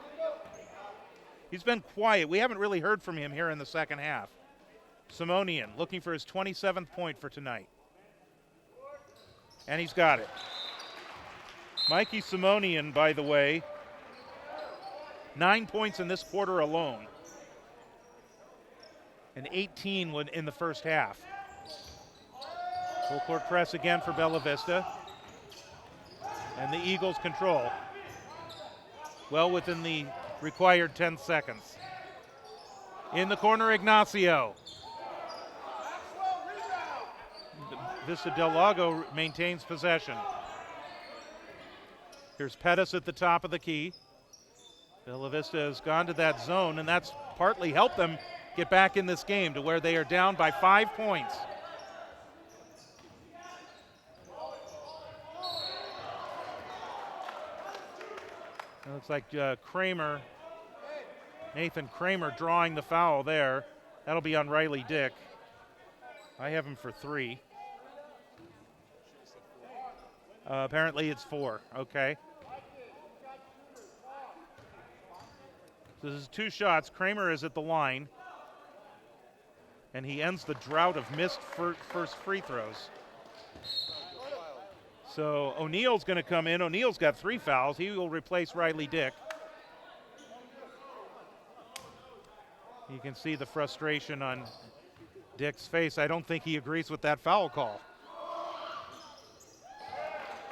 He's been quiet. We haven't really heard from him here in the second half. Simonian looking for his 27th point for tonight. And he's got it. Mikey Simonian, by the way, 9 points in this quarter alone. And 18 in the first half. Full court press again for Bella Vista. And the Eagles control. Well within the required 10 seconds. In the corner, Ignacio. Vista Del Lago maintains possession. Here's Pettis at the top of the key. Bella Vista has gone to that zone, and that's partly helped them get back in this game to where they are down by 5 points. It looks like Nathan Kramer drawing the foul there. That'll be on Riley Dick. I have him for 3. Apparently it's 4. Okay. So this is 2 shots. Kramer is at the line. And he ends the drought of missed first free throws. So O'Neal's going to come in. O'Neal's got 3 fouls. He will replace Riley Dick. You can see the frustration on Dick's face. I don't think he agrees with that foul call.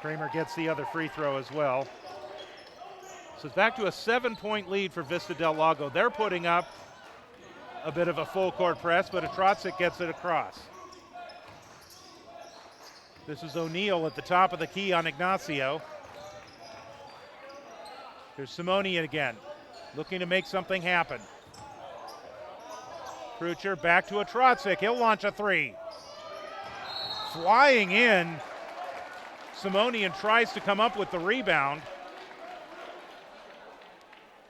Kramer gets the other free throw as well. So it's back to a 7-point lead for Vista Del Lago. They're putting up a bit of a full court press, but Atrocic gets it across. This is O'Neal at the top of the key on Ignacio. Here's Simonian again, looking to make something happen. Krucher back to Atrocic. He'll launch a 3. Flying in. Simonian tries to come up with the rebound.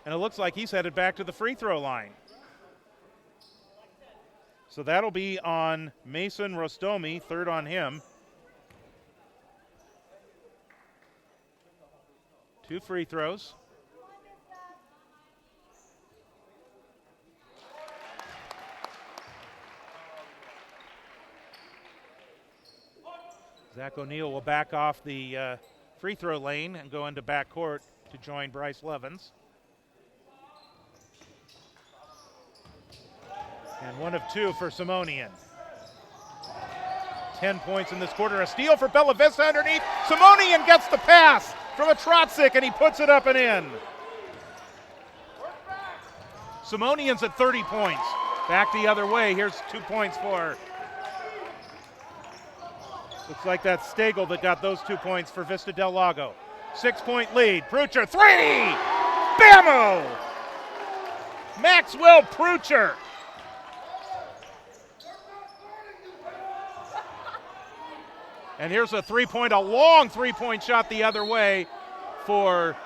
And it looks like he's headed back to the free throw line. So that'll be on Mason Rostomi, 3rd on him. 2 free throws. Zach O'Neal will back off the free throw lane and go into backcourt to join Bryce Levens. And 1 of 2 for Simonian. 10 points in this quarter. A steal for Bella Vista underneath. Simonian gets the pass from Atrocic, and he puts it up and in. Simonian's at 30 points. Back the other way. Here's 2 points for. Looks like that's Stagel that got those 2 points for Vista Del Lago. 6-point lead. Prucher, 3! Bammo! Maxwell Prucher. And here's a long 3-point shot the other way for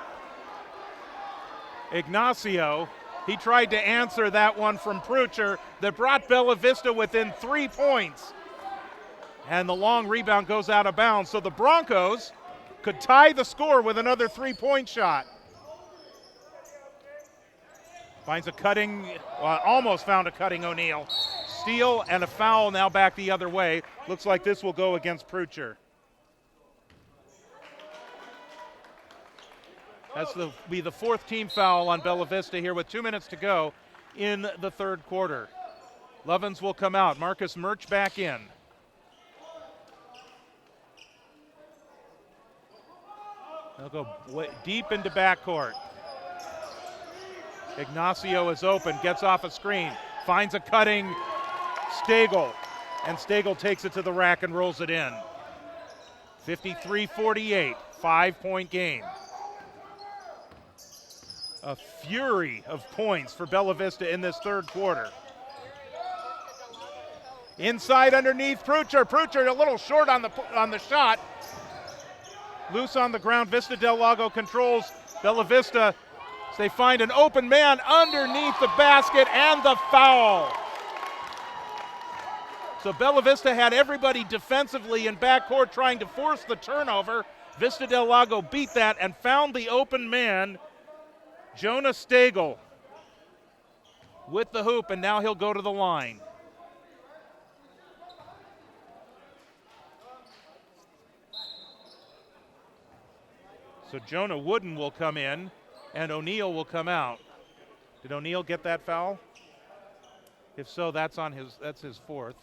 Ignacio. He tried to answer that one from Prucher that brought Bella Vista within 3 points. And the long rebound goes out of bounds. So the Broncos could tie the score with another 3-point shot. Finds a cutting, almost found a cutting O'Neal. Steal and a foul now back the other way. Looks like this will go against Prucher. That's be the 4th team foul on Bella Vista here with 2 minutes to go in the 3rd quarter. Lovins will come out. Marcus Murch back in. They'll go deep into backcourt. Ignacio is open, gets off a screen, finds a cutting Stagel, and Stagel takes it to the rack and rolls it in. 53-48, 5-point game. A fury of points for Bella Vista in this 3rd quarter. Inside underneath Prucher. Prucher a little short on the shot. Loose on the ground. Vista Del Lago controls Bella Vista. They find an open man underneath the basket and the foul. So Bella Vista had everybody defensively in backcourt trying to force the turnover. Vista Del Lago beat that and found the open man, Jonah Stagel, with the hoop, and now he'll go to the line. So Jonah Wooden will come in, and O'Neal will come out. Did O'Neal get that foul? If so, that's his 4th.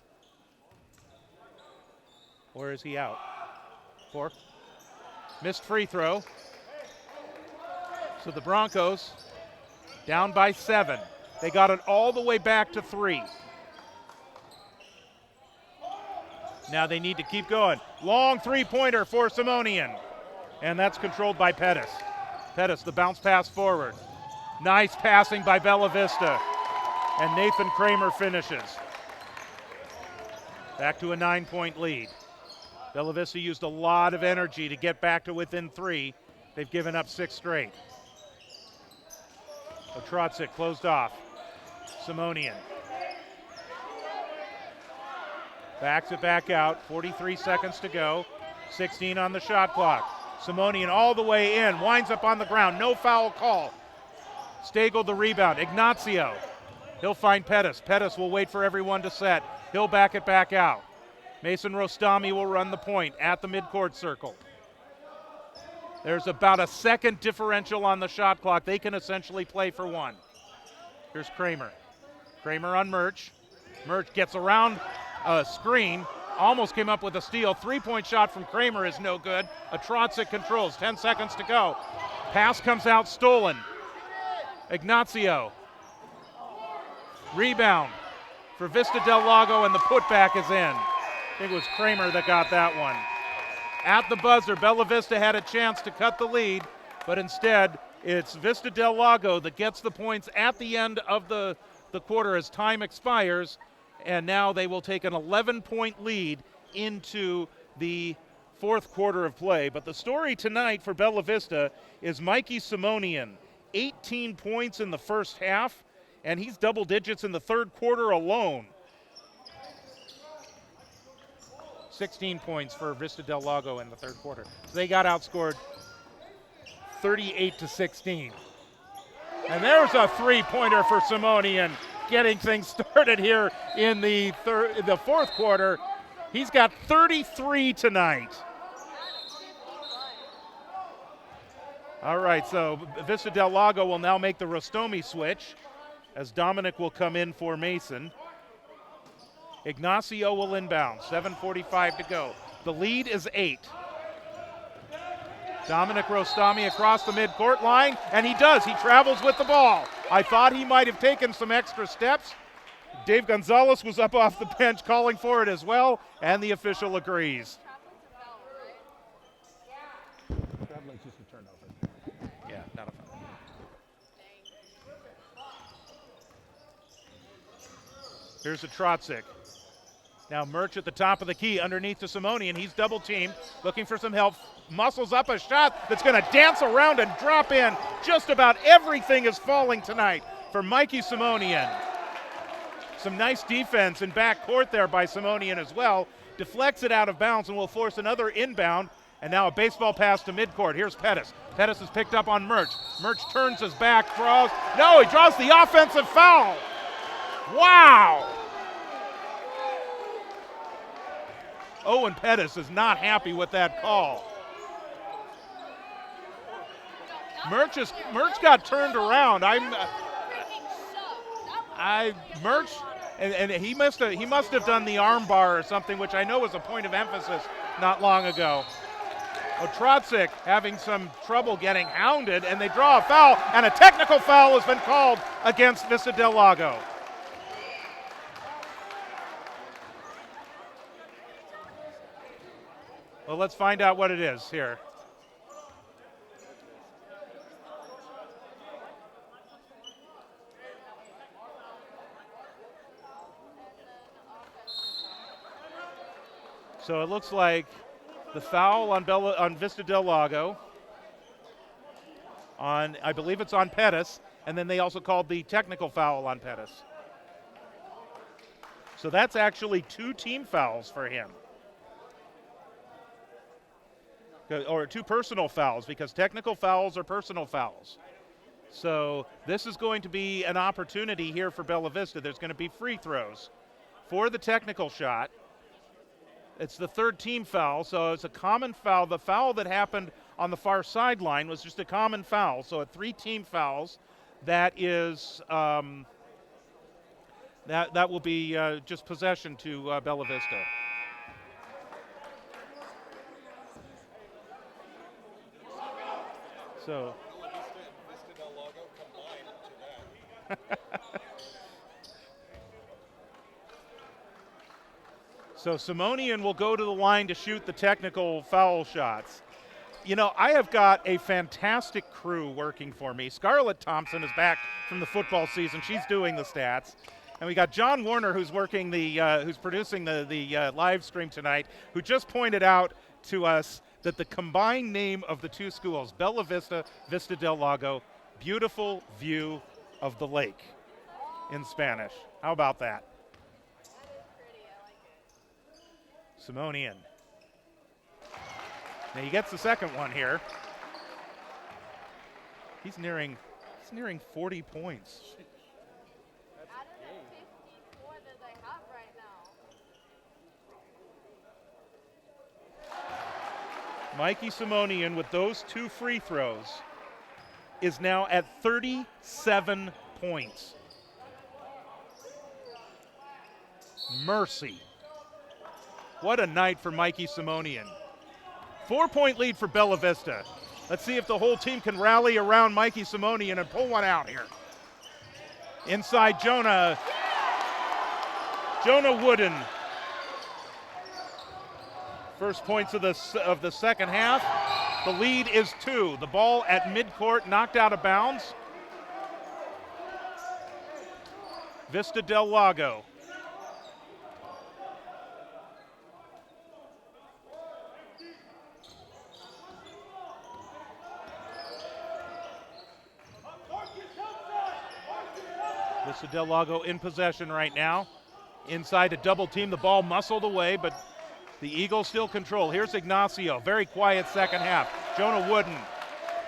Or is he out? 4. Missed free throw. So the Broncos down by 7. They got it all the way back to 3. Now they need to keep going. Long 3-pointer for Simonian. And that's controlled by Pettis. Pettis, the bounce pass forward. Nice passing by Bella Vista. And Nathan Kramer finishes. Back to a 9-point lead. Bella Vista used a lot of energy to get back to within 3. They've given up 6 straight. Otrotzik closed off. Simonian. Backs it back out. 43 seconds to go. 16 on the shot clock. Simonian all the way in. Winds up on the ground. No foul call. Stagel the rebound. Ignacio. He'll find Pettis. Pettis will wait for everyone to set. He'll back it back out. Mason Rostami will run the point at the midcourt circle. There's about a second differential on the shot clock. They can essentially play for 1. Here's Kramer. Kramer on Murch. Murch gets around a screen. Almost came up with a steal. 3-point shot from Kramer is no good. Otrotzik controls. 10 seconds to go. Pass comes out stolen. Ignacio. Rebound for Vista Del Lago, and the putback is in. I think it was Kramer that got that one. At the buzzer, Bella Vista had a chance to cut the lead, but instead it's Vista Del Lago that gets the points at the end of the quarter as time expires, and now they will take an 11-point lead into the 4th quarter of play. But the story tonight for Bella Vista is Mikey Simonian, 18 points in the first half, and he's double digits in the 3rd quarter alone. 16 points for Vista Del Lago in the 3rd quarter. So they got outscored 38-16. And there's a 3-pointer for Simonian, getting things started here in the 4th quarter. He's got 33 tonight. All right, so Vista Del Lago will now make the Rostomi switch as Dominic will come in for Mason. Ignacio will inbound, 7:45 to go. The lead is 8. Dominic Rostami across the midcourt line, and he does. He travels with the ball. I thought he might have taken some extra steps. Dave Gonzalez was up off the bench calling for it as well, and the official agrees. Traveling's just a turnover. Yeah, not a foul. Here's a Trotzik. Now Murch at the top of the key underneath to Simonian. He's double teamed, looking for some help. Muscles up a shot that's going to dance around and drop in. Just about everything is falling tonight for Mikey Simonian. Some nice defense in back court there by Simonian as well. Deflects it out of bounds and will force another inbound. And now a baseball pass to midcourt. Here's Pettis. Pettis is picked up on Murch. Murch turns his back, draws. No, he draws the offensive foul. Wow. Owen Pettis is not happy with that call. Murch got turned around. Murch, and he must have done the arm bar or something, which I know was a point of emphasis not long ago. Trotzik having some trouble getting hounded, and they draw a foul, and a technical foul has been called against Vista Del Lago. Well, let's find out what it is here. So it looks like the foul on Vista Del Lago, I believe it's on Pettis, and then they also called the technical foul on Pettis. So that's actually 2 team fouls for him. Or 2 personal fouls, because technical fouls are personal fouls. So this is going to be an opportunity here for Bella Vista. There's going to be free throws for the technical shot. It's the 3rd team foul, so it's a common foul. The foul that happened on the far sideline was just a common foul. So at 3 team fouls, that is that will be just possession to Bella Vista. So. Vista Del Lago combined to that. So Simonian will go to the line to shoot the technical foul shots. You know, I have got a fantastic crew working for me. Scarlett Thompson is back from the football season. She's doing the stats. And we got John Warner, who's working who's producing the live stream tonight, who just pointed out to us that the combined name of the 2 schools, Bella Vista, Vista Del Lago, beautiful view of the lake in Spanish. How about that? Simonian. Now he gets the second one here. He's nearing 40 points. Out of the 54 that I have right now. Mikey Simonian with those 2 free throws is now at 37 points. Mercy. What a night for Mikey Simonian. 4-point lead for Bella Vista. Let's see if the whole team can rally around Mikey Simonian and pull one out here. Inside Jonah. Jonah Wooden. First points of the second half. The lead is 2. The ball at midcourt, knocked out of bounds. Vista Del Lago. Vista Del Lago in possession right now. Inside a double team, the ball muscled away, but the Eagles still control. Here's Ignacio, very quiet second half. Jonah Wooden,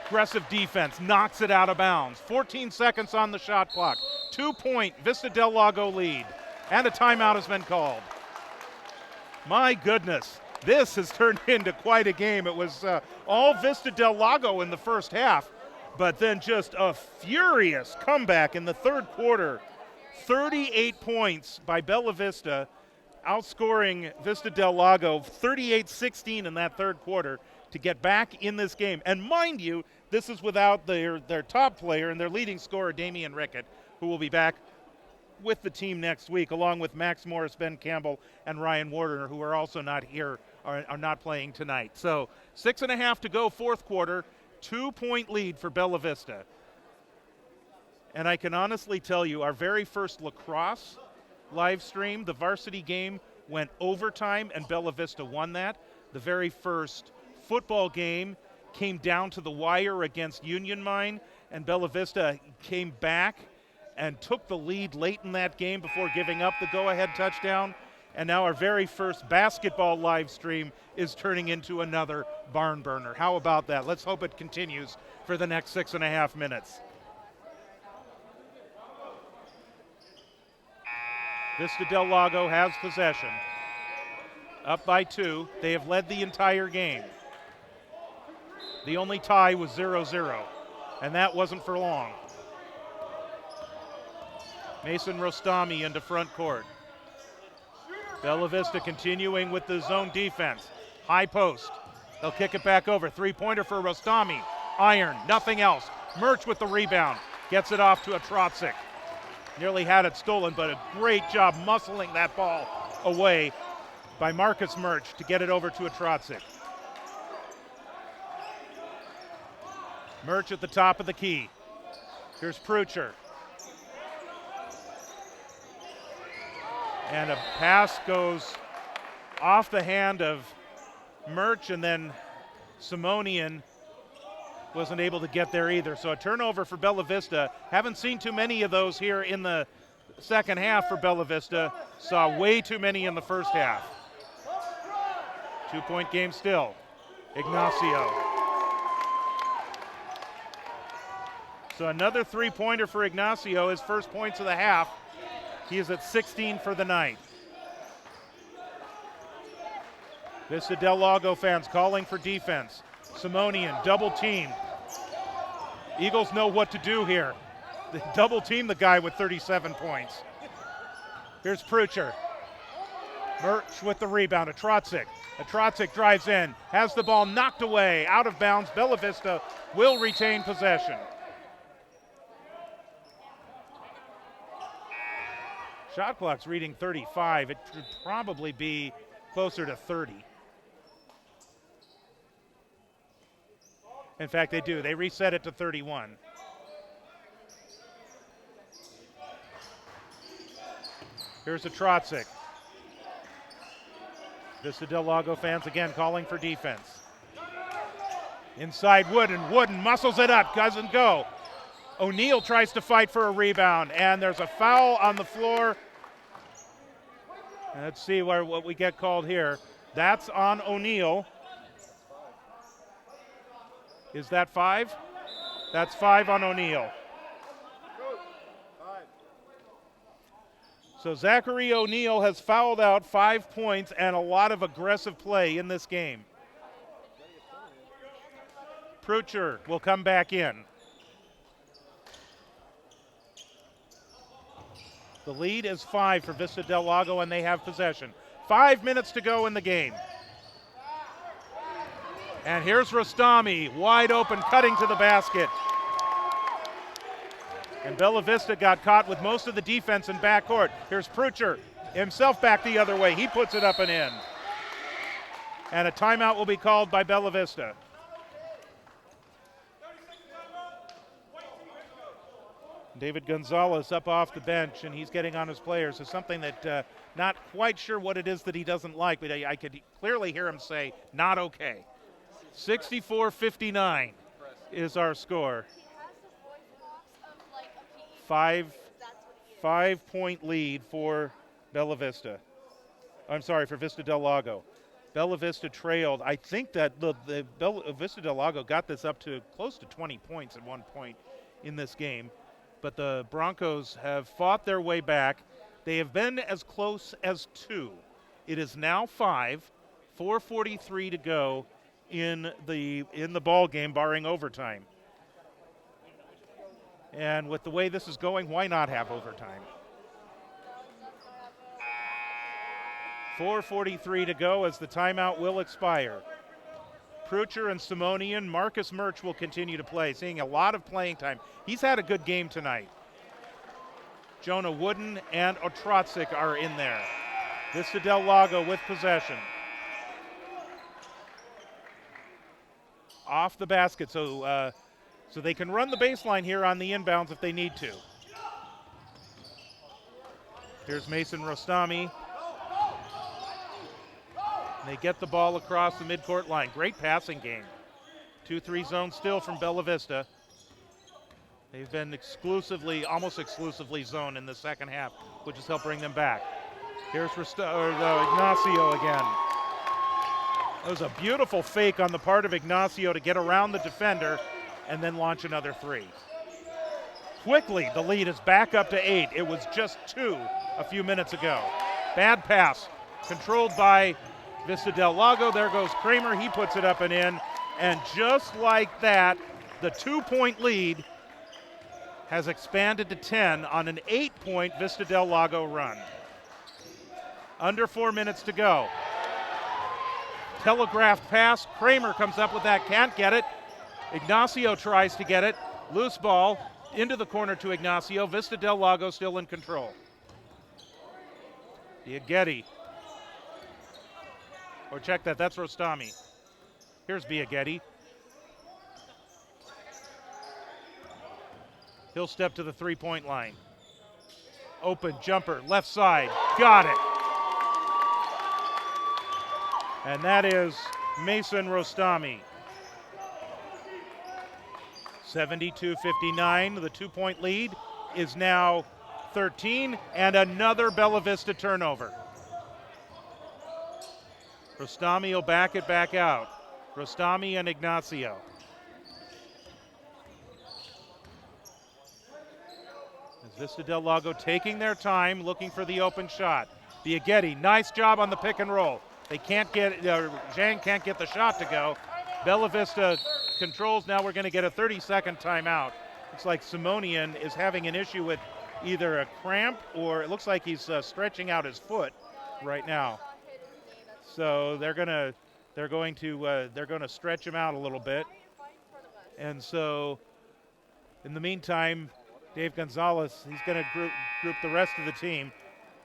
aggressive defense, knocks it out of bounds. 14 seconds on the shot clock. 2-point Vista Del Lago lead, and a timeout has been called. My goodness, this has turned into quite a game. It was all Vista Del Lago in the first half, but then just a furious comeback in the third quarter. 38 points by Bella Vista, outscoring Vista Del Lago 38-16 in that third quarter to get back in this game. And mind you, this is without their top player and their leading scorer, Damian Rickett, who will be back with the team next week, along with Max Morris, Ben Campbell, and Ryan Warder, who are also not here, are not playing tonight. So 6.5 to go, fourth quarter, 2-point lead for Bella Vista. And I can honestly tell you, our very first lacrosse live stream, the varsity game, went overtime, and Bella Vista won that. The very first football game came down to the wire against Union Mine, and Bella Vista came back and took the lead late in that game before giving up the go-ahead touchdown. And now our very first basketball live stream is turning into another barn burner. How about that? Let's hope it continues for the next 6.5 minutes. Vista Del Lago has possession. Up by 2. They have led the entire game. The only tie was 0-0, and that wasn't for long. Mason Rostami into front court. Bella Vista continuing with the zone defense. High post. They'll kick it back over. Three-pointer for Rostami. Iron, nothing else. Murch with the rebound. Gets it off to a Trotzik. Nearly had it stolen, but a great job muscling that ball away by Marcus Murch to get it over to a Trotzik. Murch at the top of the key. Here's Prucher. And a pass goes off the hand of Murch, and then Simonian wasn't able to get there either. So a turnover for Bella Vista. Haven't seen too many of those here in the second half for Bella Vista. Saw way too many in the first half. 2-point game still. Ignacio. So another three-pointer for Ignacio, his first points of the half. He is at 16 for the night. Vista Del Lago fans calling for defense. Simonian double teamed. Eagles know what to do here. They double team the guy with 37 points. Here's Prucher. Murch with the rebound. A Trotzik drives in, has the ball knocked away, out of bounds. Bella Vista will retain possession. Shot clock's reading 35. It should probably be closer to 30. In fact, they do. They reset it to 31. Here's a Trotzik. Vista Del Lago fans again calling for defense. Inside Wooden muscles it up, doesn't go. O'Neal tries to fight for a rebound, and there's a foul on the floor. Let's see what we get called here. That's on O'Neal. Is that 5? That's 5 on O'Neal. So Zachary O'Neal has fouled out 5 points and a lot of aggressive play in this game. Prucher will come back in. The lead is 5 for Vista Del Lago, and they have possession. 5 minutes to go in the game. And here's Rostami, wide open, cutting to the basket. And Bella Vista got caught with most of the defense in backcourt. Here's Prucher, himself back the other way. He puts it up and in. And a timeout will be called by Bella Vista. David Gonzalez up off the bench, and he's getting on his players. It's something that not quite sure what it is that he doesn't like, but I could clearly hear him say, not okay. 64-59 is our score. Five-point lead for Bella Vista. I'm sorry, for Vista Del Lago. Bella Vista trailed. I think that the Vista Del Lago got this up to close to 20 points at one point in this game. But the Broncos have fought their way back. They have been as close as 2. It is now 5, 4:43 to go in the ball game, barring overtime. And with the way this is going, why not have overtime? 4:43 to go as the timeout will expire. Prucher and Simonian, Marcus Murch will continue to play, seeing a lot of playing time. He's had a good game tonight. Jonah Wooden and Otrotzik are in there. Vista Del Lago with possession. Off the basket, so they can run the baseline here on the inbounds if they need to. Here's Mason Rostami. They get the ball across the midcourt line. Great passing game. 2-3 zone still from Bella Vista. They've been almost exclusively zone in the second half, which has helped bring them back. Here's Ignacio again. It was a beautiful fake on the part of Ignacio to get around the defender and then launch another three. Quickly, the lead is back up to 8. It was just 2 a few minutes ago. Bad pass, controlled by Vista Del Lago. There goes Kramer. He puts it up and in. And just like that, the 2-point lead has expanded to 10 on an 8-point Vista Del Lago run. Under 4 minutes to go. Telegraphed pass. Kramer comes up with that, can't get it. Ignacio tries to get it. Loose ball into the corner to Ignacio. Vista Del Lago still in control. Biaghetti. Or check that, that's Rostami. Here's Biaghetti. He'll step to the 3-point line. Open jumper, left side, got it. And that is Mason Rostami. 72-59, the 2-point lead is now 13, and another Bella Vista turnover. Rostami will back it back out. Rostami and Ignacio. As Vista Del Lago taking their time, looking for the open shot. Biaghetti, nice job on the pick and roll. They can't get, Zhang can't get the shot to go. Bella Vista controls. Now we're going to get a 30-second timeout. Looks like Simonian is having an issue with either a cramp or it looks like he's stretching out his foot right now. So they're going to stretch him out a little bit. And so in the meantime, Dave Gonzalez, he's going to group the rest of the team.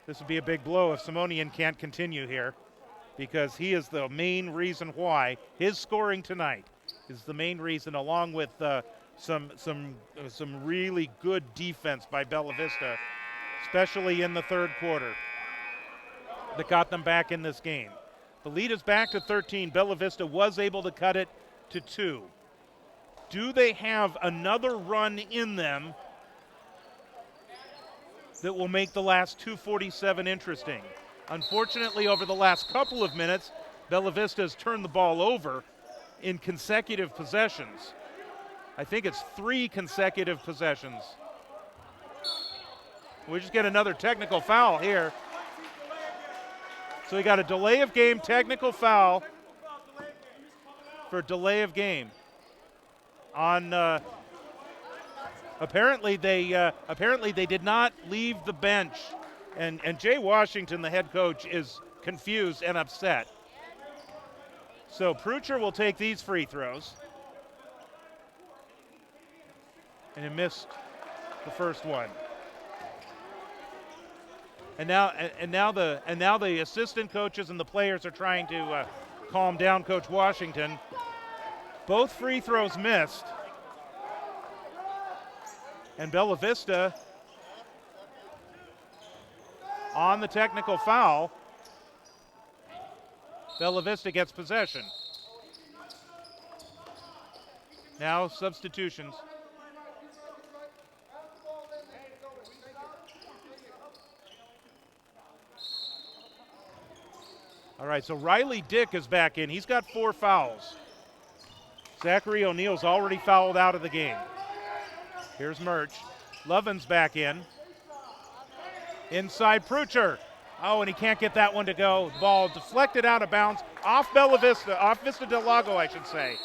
This would be a big blow if Simonian can't continue here, because he is the main reason why his scoring tonight is the main reason, along with some really good defense by Bella Vista, especially in the third quarter, that got them back in this game. The lead is back to 13. Bella Vista was able to cut it to 2. Do they have another run in them that will make the last 2:47 interesting? Unfortunately, over the last couple of minutes, Bella Vista has turned the ball over in consecutive possessions. I think it's 3 consecutive possessions. We just get another technical foul here. So we got a delay of game technical foul for delay of game. On apparently they did not leave the bench. And Jay Washington, the head coach, is confused and upset. So Prucher will take these free throws. And he missed the first one. And now the assistant coaches and the players are trying to calm down Coach Washington. Both free throws missed. And Bella Vista on the technical foul. Bella Vista gets possession. Now substitutions. All right, so Riley Dick is back in. He's got 4 fouls. Zachary O'Neal's already fouled out of the game. Here's Murch. Lovin's back in. Inside Prucher. Oh, and he can't get that one to go. Ball deflected out of bounds off Vista Del Lago, I should say.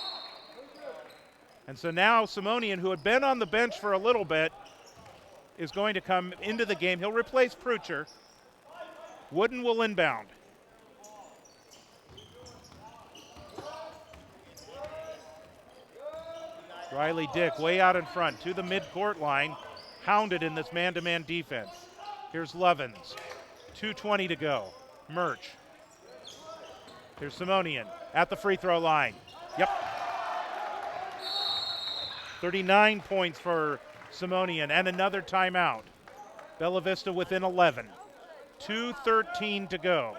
And so now Simonian, who had been on the bench for a little bit, is going to come into the game. He'll replace Prucher. Wooden will inbound. Riley Dick way out in front to the midcourt line, hounded in this man-to-man defense. Here's Lovins. 2:20 to go. Murch. Here's Simonian at the free throw line. Yep. 39 points for Simonian and another timeout. Bella Vista within 11. 2:13 to go.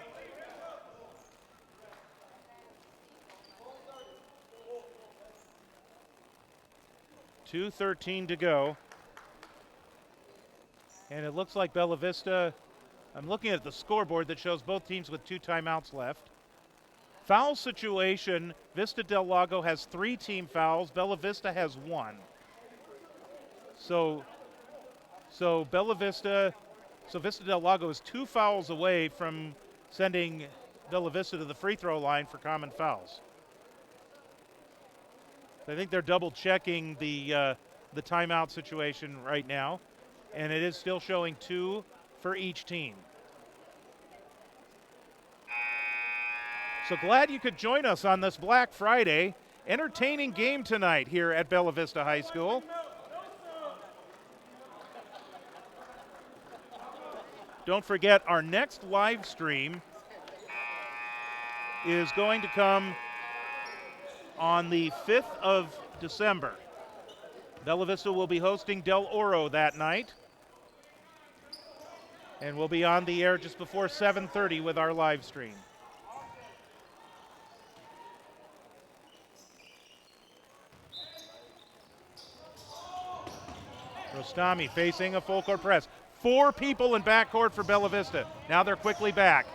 $2:13 to go. And it looks like Bella Vista, I'm looking at the scoreboard that shows both teams with 2 timeouts left. Foul situation, Vista Del Lago has 3 team fouls, Bella Vista has 1. So Vista Del Lago is 2 fouls away from sending Bella Vista to the free throw line for common fouls. I think they're double checking the timeout situation right now, and it is still showing 2 for each team. So glad you could join us on this Black Friday. Entertaining game tonight here at Bella Vista High School. Don't forget, our next live stream is going to come on the 5th of December. Bella Vista will be hosting Del Oro that night. And we'll be on the air just before 7:30 with our live stream. Rostami facing a full court press. 4 people in backcourt for Bella Vista. Now they're quickly back.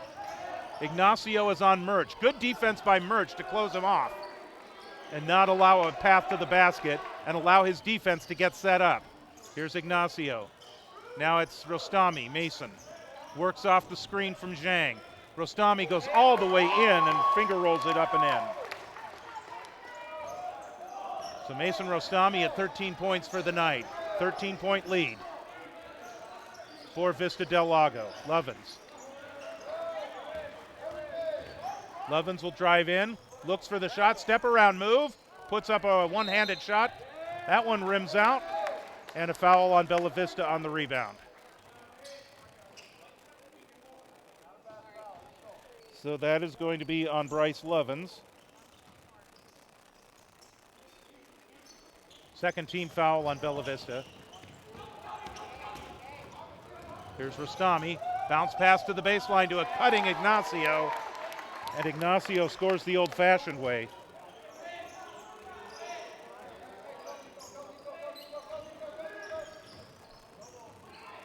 Ignacio is on Murch. Good defense by Murch to close him off and not allow a path to the basket and allow his defense to get set up. Here's Ignacio. Now it's Rostami. Mason works off the screen from Zhang. Rostami goes all the way in and finger rolls it up and in. So Mason Rostami at 13 points for the night. 13-point lead for Vista Del Lago. Lovins. Lovins will drive in, looks for the shot, step around move, puts up a one-handed shot. That one rims out, and a foul on Bella Vista on the rebound. So that is going to be on Bryce Lovins. Second team foul on Bella Vista. Here's Rostami. Bounce pass to the baseline to a cutting Ignacio. And Ignacio scores the old-fashioned way.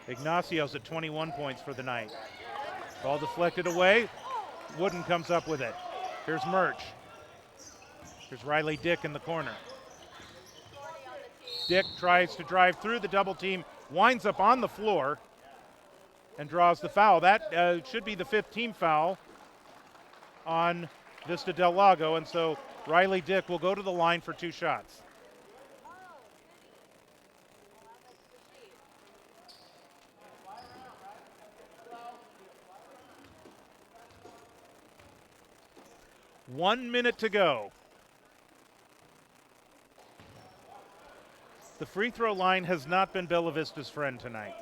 Ignacio's at 21 points for the night. Ball deflected away. Wooden comes up with it. Here's Murch. Here's Riley Dick in the corner. Dick tries to drive through the double team, winds up on the floor, and draws the foul. That should be the 5th team foul on Vista Del Lago, and so Riley Dick will go to the line for 2 shots. One minute to go. The free throw line has not been Bella Vista's friend tonight.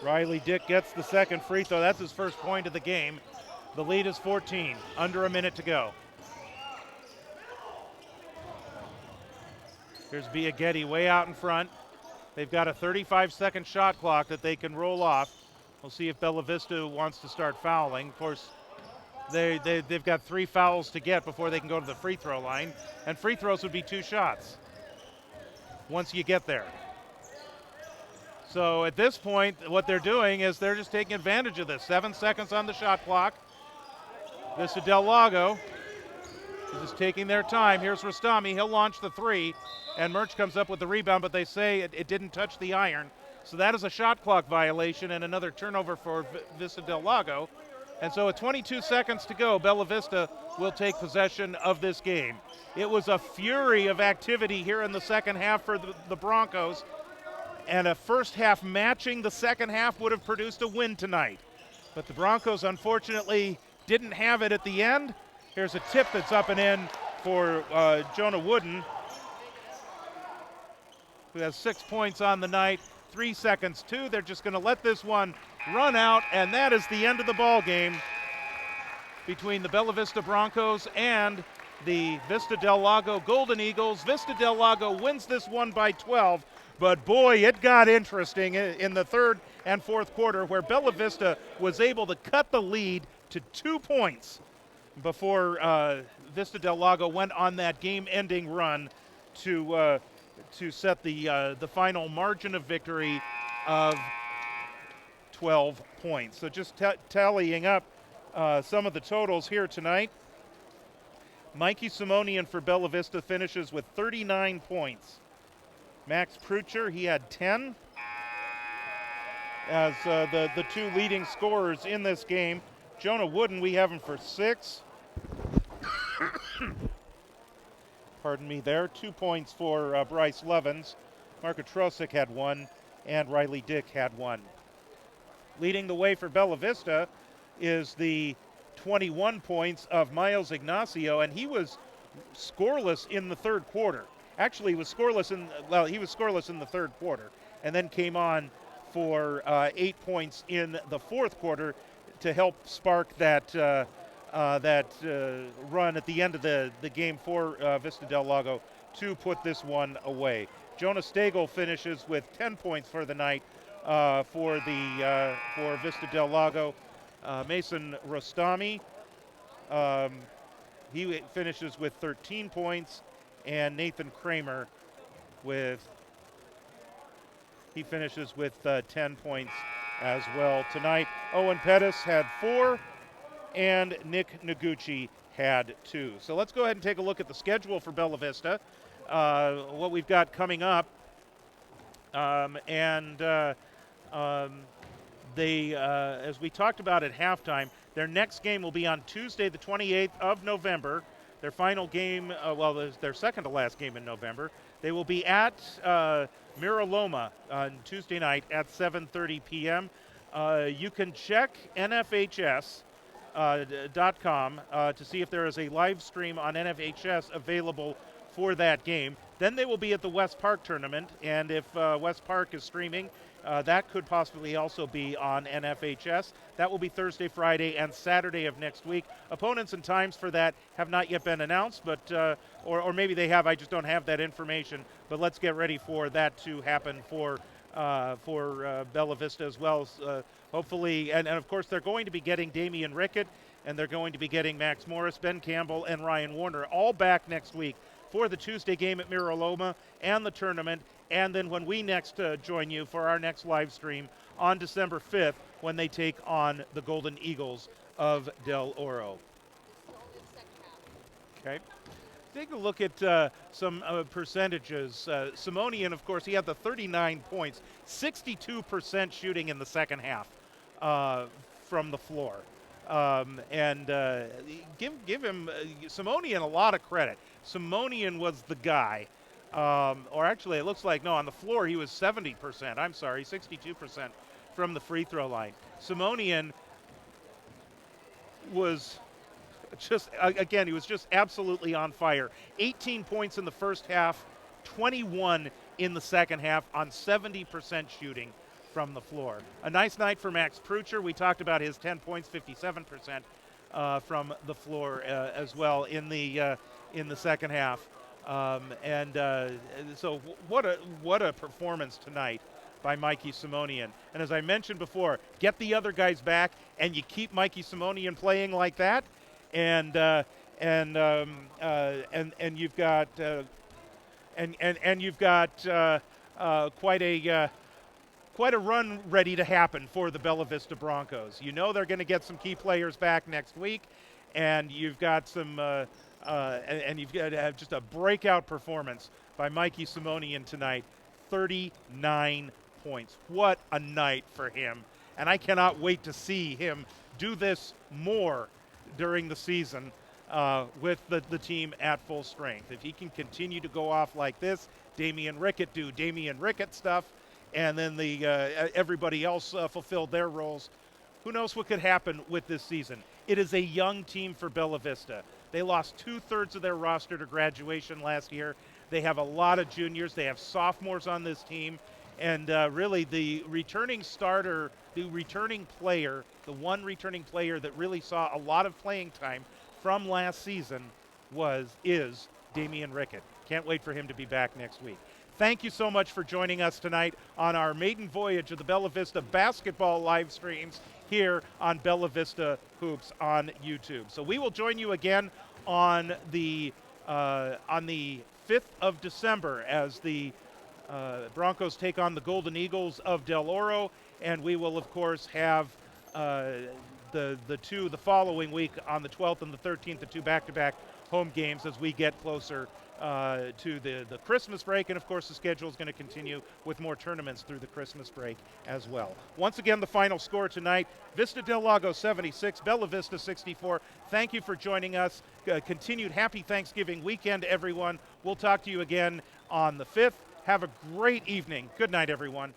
Riley Dick gets the second free throw. That's his first point of the game. The lead is 14, under a minute to go. Here's Biaghetti way out in front. They've got a 35-second shot clock that they can roll off. We'll see if Bella Vista wants to start fouling. Of course, they've got 3 fouls to get before they can go to the free throw line. And free throws would be 2 shots once you get there. So at this point, what they're doing is they're just taking advantage of this. 7 seconds on the shot clock. Vista Del Lago is just taking their time. Here's Rostami. He'll launch the 3, and Murch comes up with the rebound, but they say it didn't touch the iron. So that is a shot clock violation and another turnover for Vista Del Lago. And so at 22 seconds to go, Bella Vista will take possession of this game. It was a fury of activity here in the second half for the Broncos. and a first half matching the second half would have produced a win tonight. But the Broncos, unfortunately, didn't have it at the end. Here's a tip that's up and in for Jonah Wooden, who has 6 points on the night. 3 seconds, 2. They're just going to let this one run out, and that is the end of the ball game between the Bella Vista Broncos and the Vista Del Lago Golden Eagles. Vista Del Lago wins this one by 12, but boy, it got interesting in the third and fourth quarter, where Bella Vista was able to cut the lead to 2 points before Vista Del Lago went on that game-ending run to set the final margin of victory of 12 points. So just tallying up some of the totals here tonight. Mikey Simonian for Bella Vista finishes with 39 points. Max Prucher, he had 10 as the two leading scorers in this game. Jonah Wooden, we have him for 6. Pardon me there. 2 points for Bryce Levens. Marka Trosick had 1, and Riley Dick had 1. Leading the way for Bella Vista is the 21 points of Miles Ignacio, and he was scoreless in the third quarter. Actually, he was scoreless in the third quarter, and then came on for 8 points in the fourth quarter to help spark that run at the end of the game for Vista Del Lago to put this one away. Jonah Stagel finishes with 10 points for the night for Vista Del Lago. Mason Rostami, he finishes with 13 points, and Nathan Kramer he finishes with 10 points as well tonight. Owen Pettis had 4, and Nick Noguchi had 2. So let's go ahead and take a look at the schedule for Bella Vista, what we've got coming up, They, as we talked about at halftime, their next game will be on Tuesday, the 28th of November. Their final game, their second to last game in November. They will be at Miraloma on Tuesday night at 7:30 p.m. You can check NFHS.com to see if there is a live stream on NFHS available for that game. Then they will be at the West Park tournament, and if West Park is streaming, that could possibly also be on NFHS. That will be Thursday, Friday, and Saturday of next week. Opponents and times for that have not yet been announced, but or maybe they have. I just don't have that information. But let's get ready for that to happen for Bella Vista as well. Hopefully, and of course, they're going to be getting Damian Rickett, and they're going to be getting Max Morris, Ben Campbell, and Ryan Warner all back next week for the Tuesday game at Miraloma and the tournament, and then when we next join you for our next live stream on December 5th when they take on the Golden Eagles of Del Oro. Okay. Take a look at some percentages. Simonian, of course, he had the 39 points, 62% shooting in the second half from the floor. Give him Simonian a lot of credit. Simonian was the guy, or actually it looks like, no, on the floor he was 70%. I'm sorry, 62% from the free throw line. Simonian was just, again, he was just absolutely on fire. 18 points in the first half, 21 in the second half on 70% shooting from the floor. A nice night for Max Prucher. We talked about his 10 points, 57% from the floor as well in the second half. So what a performance tonight by Mikey Simonian. And as I mentioned before, get the other guys back, and you keep Mikey Simonian playing like that, and you've got quite a run ready to happen for the Bella Vista Broncos. You know they're going to get some key players back next week, and you've got some and you've got to have just a breakout performance by Mikey Simonian tonight. 39 points. What a night for him. And I cannot wait to see him do this more during the season with the team at full strength. If he can continue to go off like this, Damian Rickett do Damian Rickett stuff, and then the everybody else fulfilled their roles. Who knows what could happen with this season? It is a young team for Bella Vista. They lost 2/3 of their roster to graduation last year. They have a lot of juniors. They have sophomores on this team. And really, the returning starter, the returning player, the one returning player that really saw a lot of playing time from last season is Damian Rickett. Can't wait for him to be back next week. Thank you so much for joining us tonight on our maiden voyage of the Bella Vista basketball live streams here on Bella Vista Hoops on YouTube. So we will join you again on the 5th of December as the Broncos take on the Golden Eagles of Del Oro, and we will of course have the following week on the 12th and the 13th, the two back-to-back home games as we get closer to the Christmas break. And of course the schedule is going to continue with more tournaments through the Christmas break as well. Once again, the final score tonight, Vista Del Lago 76, Bella Vista 64. Thank you for joining us. Continued happy Thanksgiving weekend, everyone. We'll talk to you again on the 5th. Have a great evening. Good night, everyone.